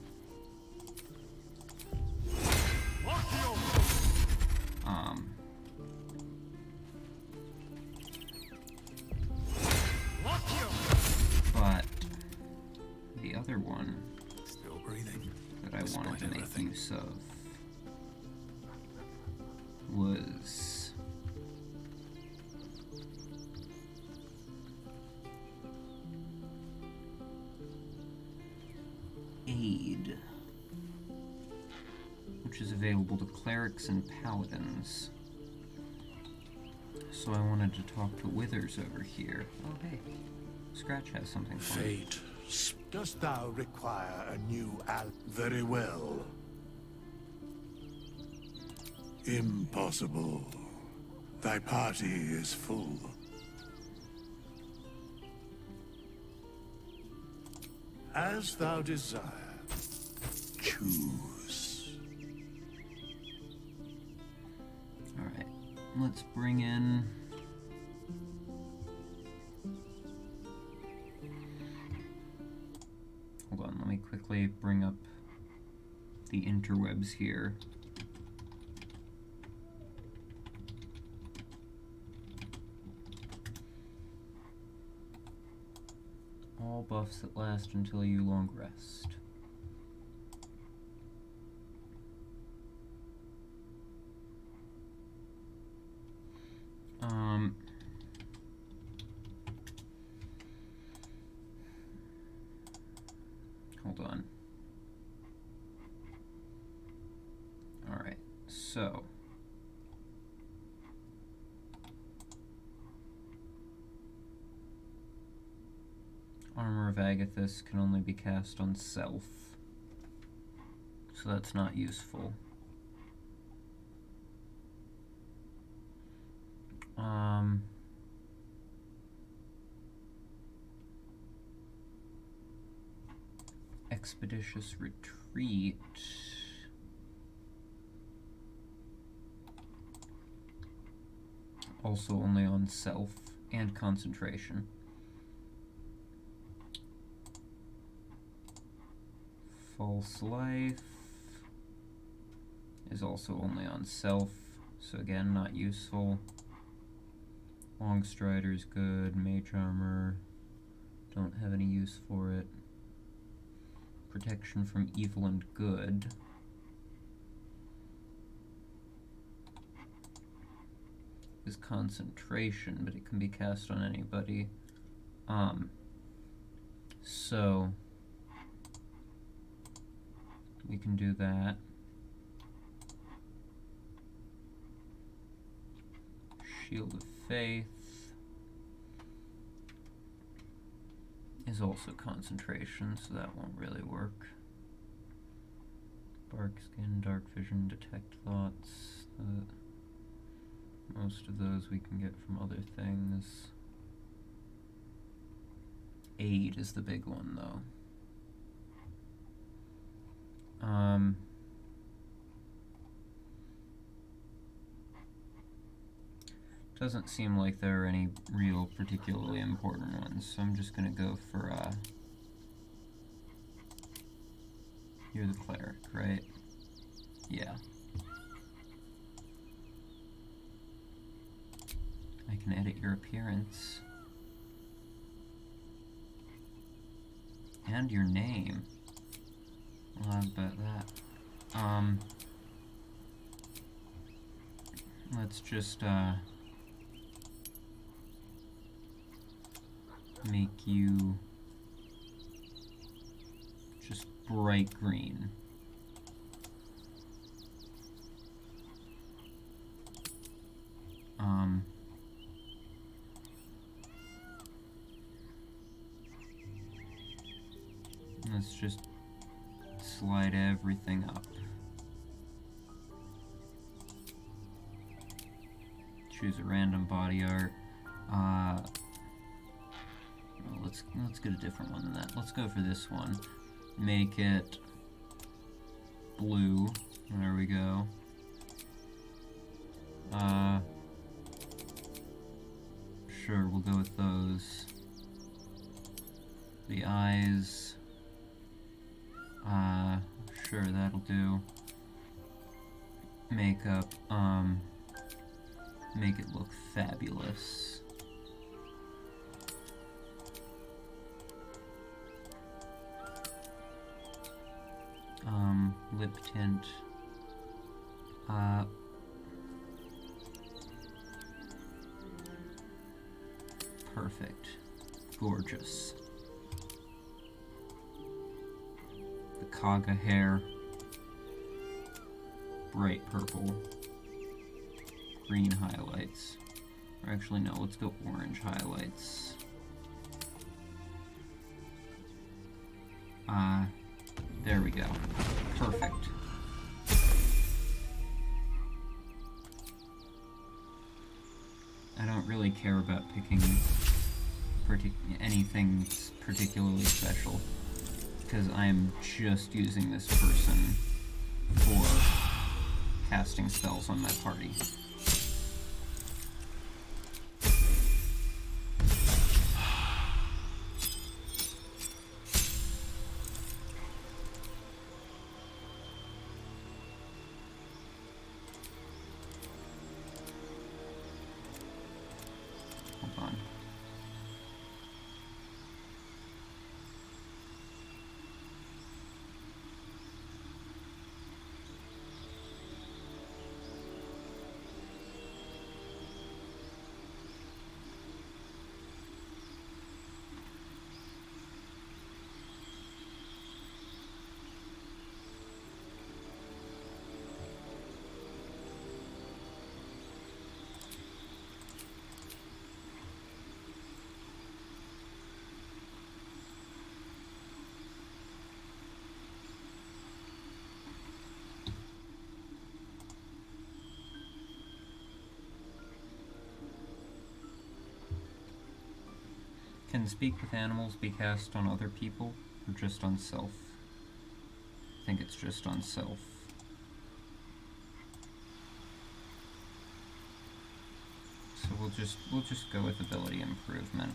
But the other one Still breathing. that I wanted to make use of was Aid, which is available to clerics and paladins. So I wanted to talk to Withers over here. Oh hey, Scratch has something for me. Fate, dost thou require a new Very well. Impossible. Thy party is full. As thou desire, choose. Alright, let's bring in... Hold on, let me quickly bring up the interwebs here. All buffs that last until you long rest. Hold on. Alright, so Armor of Agathis can only be cast on self, so that's not useful. Expeditious Retreat. Also only on self and concentration. False Life is also only on self, so again, not useful. Long Strider's good. Mage Armor, don't have any use for it. Protection from evil and good. Is concentration, but it can be cast on anybody. So we can do that. Shield of Faith is also concentration, so that won't really work. Bark Skin, Dark Vision, Detect Thoughts. Most of those we can get from other things. Aid is the big one, though. Doesn't seem like there are any real particularly important ones, so I'm just gonna go for, you're the cleric, right? Yeah. I can edit your appearance. And your name. I'll have about that. let's just make you just bright green. Let's just slide everything up. Choose a random body art. Well, let's get a different one than that. Let's go for this one. Make it blue. There we go. Sure, we'll go with those. The eyes. Sure, that'll do. Makeup, make it look fabulous. Lip tint. Perfect. Gorgeous. The Kaga hair. Bright purple. Green highlights. Or actually, no, let's go orange highlights. There we go. Perfect. I don't really care about picking anything particularly special, because I'm just using this person for casting spells on my party. Hold on. Can speak with animals be cast on other people, or just on self? I think it's just on self. So we'll just go with ability improvement.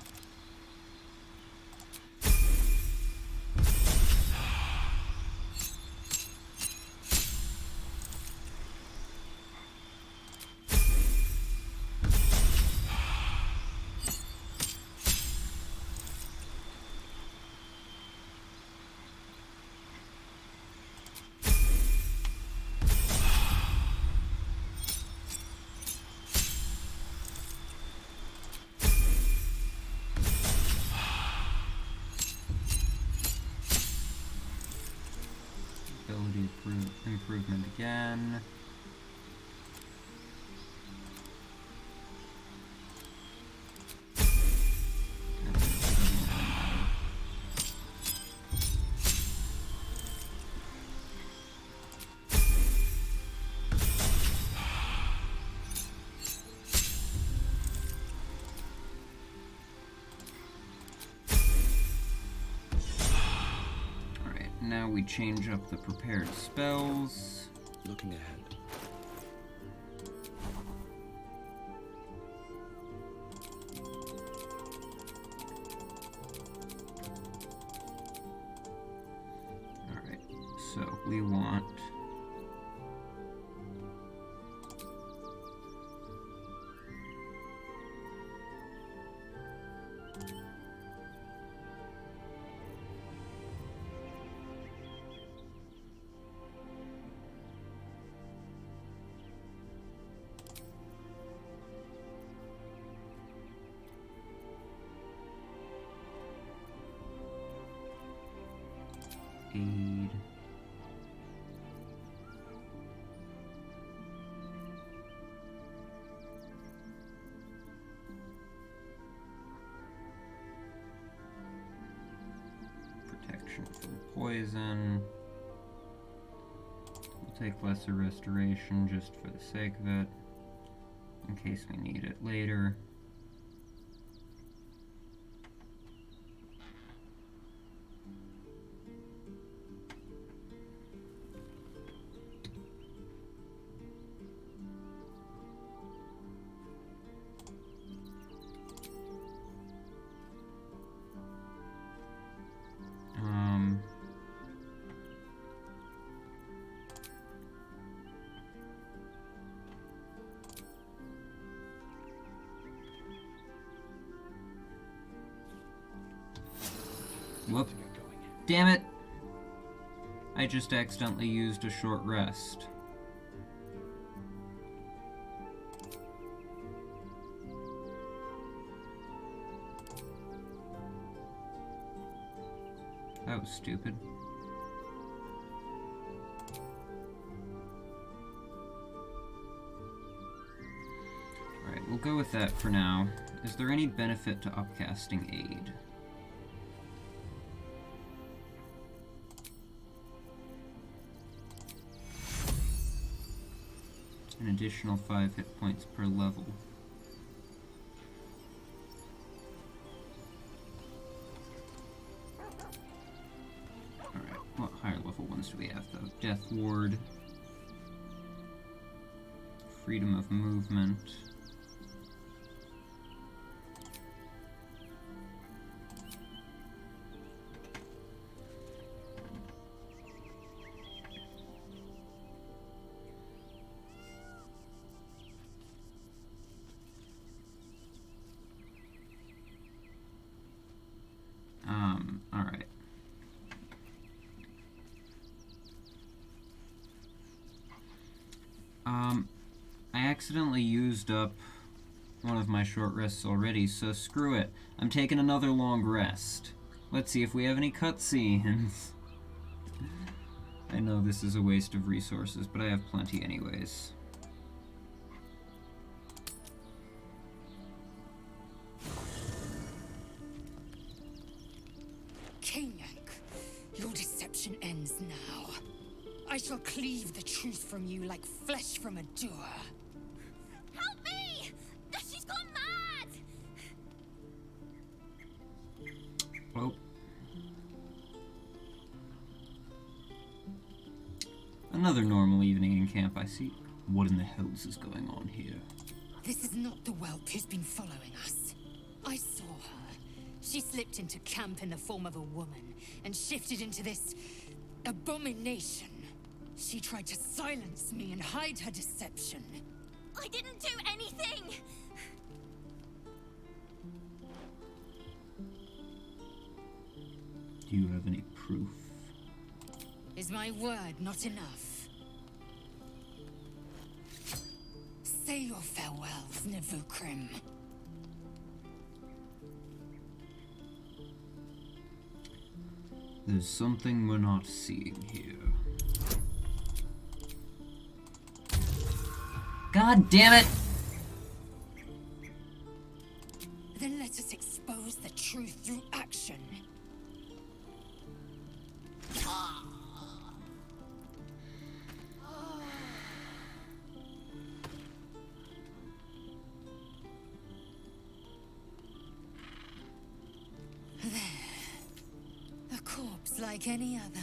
Ability improvement again. Now we change up the prepared spells. Looking ahead. Alright, so we want aid. Protection from poison. We'll take lesser restoration just for the sake of it, in case we need it later. Whoop. Damn it! I just accidentally used a short rest. That was stupid. Alright, we'll go with that for now. Is there any benefit to upcasting aid? An additional 5 hit points per level. Alright, what higher level ones do we have though? Death Ward. Freedom of movement. Alright. I accidentally used up one of my short rests already, so screw it. I'm taking another long rest. Let's see if we have any cutscenes. I know this is a waste of resources, but I have plenty anyways. Your deception ends now. I shall cleave the truth from you like flesh from a doer. Help me! She's gone mad! Oh. Another normal evening in camp, I see. What in the hells is going on here? This is not the whelp who's been following us. I saw her. She slipped into camp in the form of a woman and shifted into this abomination. She tried to silence me and hide her deception. I didn't do anything! Do you have any proof? Is my word not enough? Say your farewells, Navukrim. There's something we're not seeing here. God damn it! Then let us expose the truth through action. There. A corpse like any other.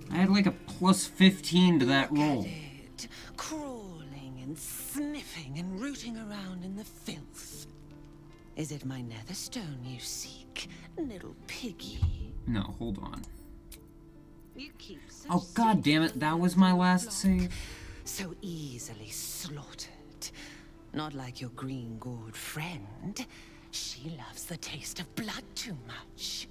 I had like a plus 15 to that roll. Crawling and sniffing and rooting around in the filth. Is it my netherstone you seek, little piggy? No, hold on. You keep so Oh god damn it, that was my last save. So easily slaughtered. Not like your green gourd friend. She loves the taste of blood too much.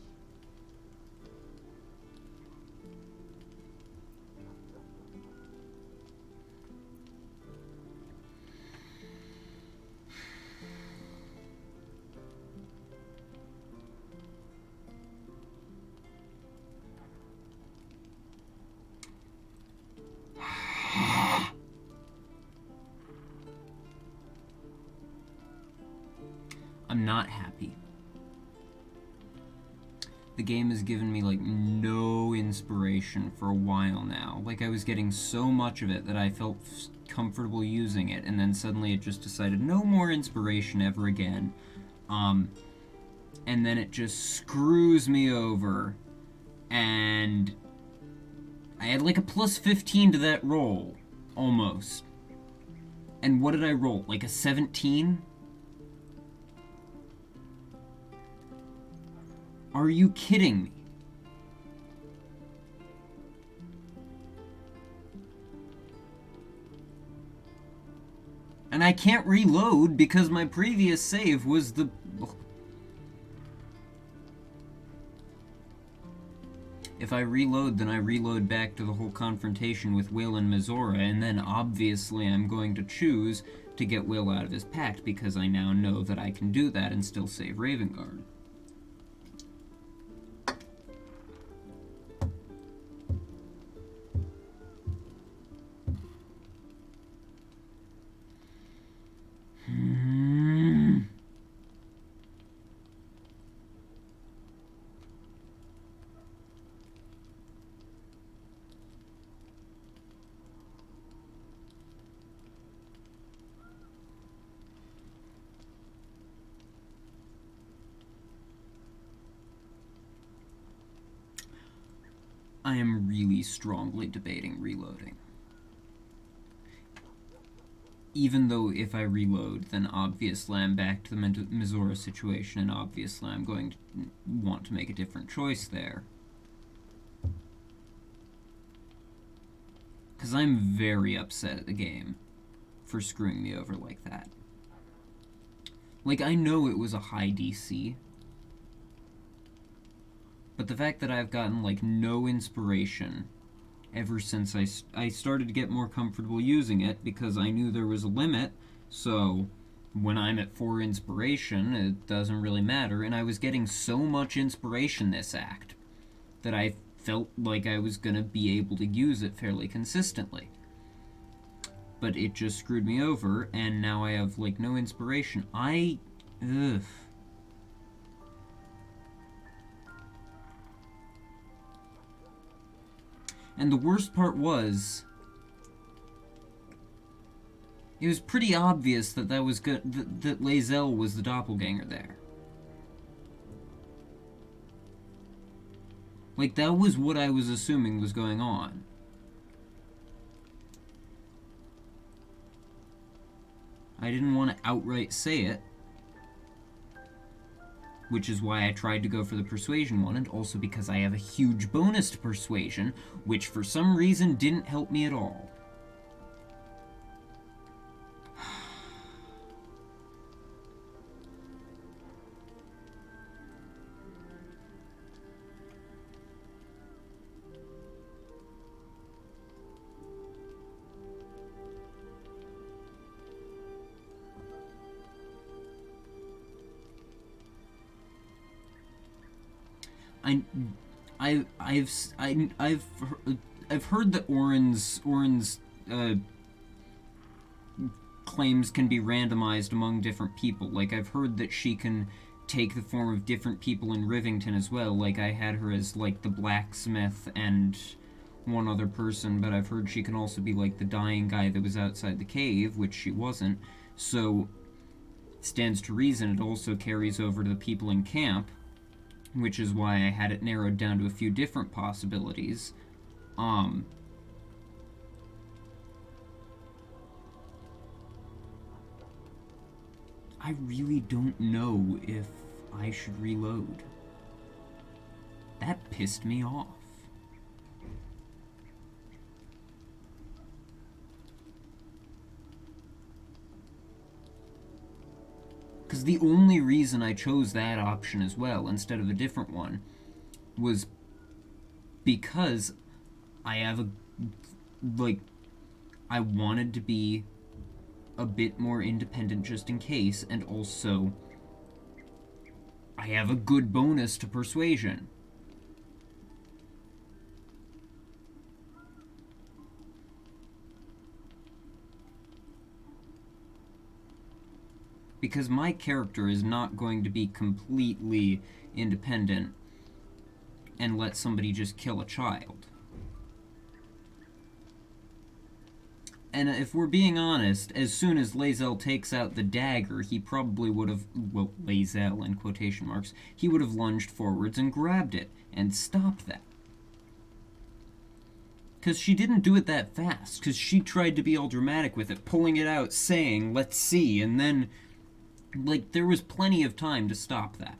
I'm not happy. The game has given me, like, no inspiration for a while now. Like, I was getting so much of it that I felt comfortable using it, and then suddenly it just decided no more inspiration ever again. And then it just screws me over, and I had like a plus 15 to that roll, almost. And what did I roll? Like a 17? Are you kidding me? And I can't reload because my previous save was the... If I reload, then I reload back to the whole confrontation with Will and Mizora, and then obviously I'm going to choose to get Will out of his pact because I now know that I can do that and still save Ravengard. I am really strongly debating reloading. Even though if I reload, then obviously I'm back to the Mizora situation, and obviously I'm going to want to make a different choice there. Because I'm very upset at the game for screwing me over like that. Like, I know it was a high DC, but the fact that I've gotten, like, no inspiration ever since I started to get more comfortable using it, because I knew there was a limit, so when I'm at 4 inspiration, it doesn't really matter, and I was getting so much inspiration this act that I felt like I was gonna be able to use it fairly consistently. But it just screwed me over, and now I have, like, no inspiration. Ugh. And the worst part was, it was pretty obvious that that was good, that Lae'zel was the doppelganger there. Like, that was what I was assuming was going on. I didn't want to outright say it, which is why I tried to go for the persuasion one, and also because I have a huge bonus to persuasion, which for some reason didn't help me at all. I've heard that Orin's claims can be randomized among different people. Like, I've heard that she can take the form of different people in Rivington as well. Like, I had her as, like, the blacksmith and one other person, but I've heard she can also be, like, the dying guy that was outside the cave, which she wasn't. So, stands to reason it also carries over to the people in camp, which is why I had it narrowed down to a few different possibilities. I really don't know if I should reload. That pissed me off. Because the only reason I chose that option as well, instead of a different one, was because I have a, like, I wanted to be a bit more independent just in case, and also I have a good bonus to persuasion. Because my character is not going to be completely independent and let somebody just kill a child. And if we're being honest, as soon as Lae'zel takes out the dagger, he probably would have, well, Lae'zel in quotation marks, he would have lunged forwards and grabbed it and stopped that. Because she didn't do it that fast, because she tried to be all dramatic with it, pulling it out, saying, let's see, and then, like, there was plenty of time to stop that.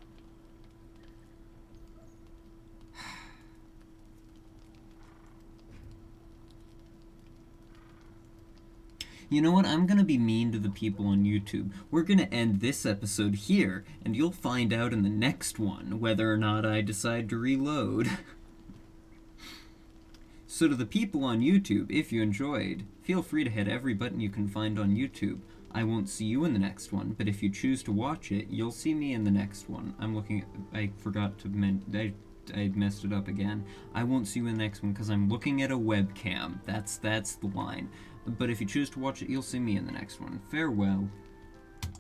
You know what? I'm going to be mean to the people on YouTube. We're going to end this episode here, and you'll find out in the next one whether or not I decide to reload. So to the people on YouTube, if you enjoyed, feel free to hit every button you can find on YouTube. I won't see you in the next one, but if you choose to watch it, you'll see me in the next one. I'm looking at... I forgot to... I messed it up again. I won't see you in the next one because I'm looking at a webcam. That's the line. But if you choose to watch it, you'll see me in the next one. Farewell.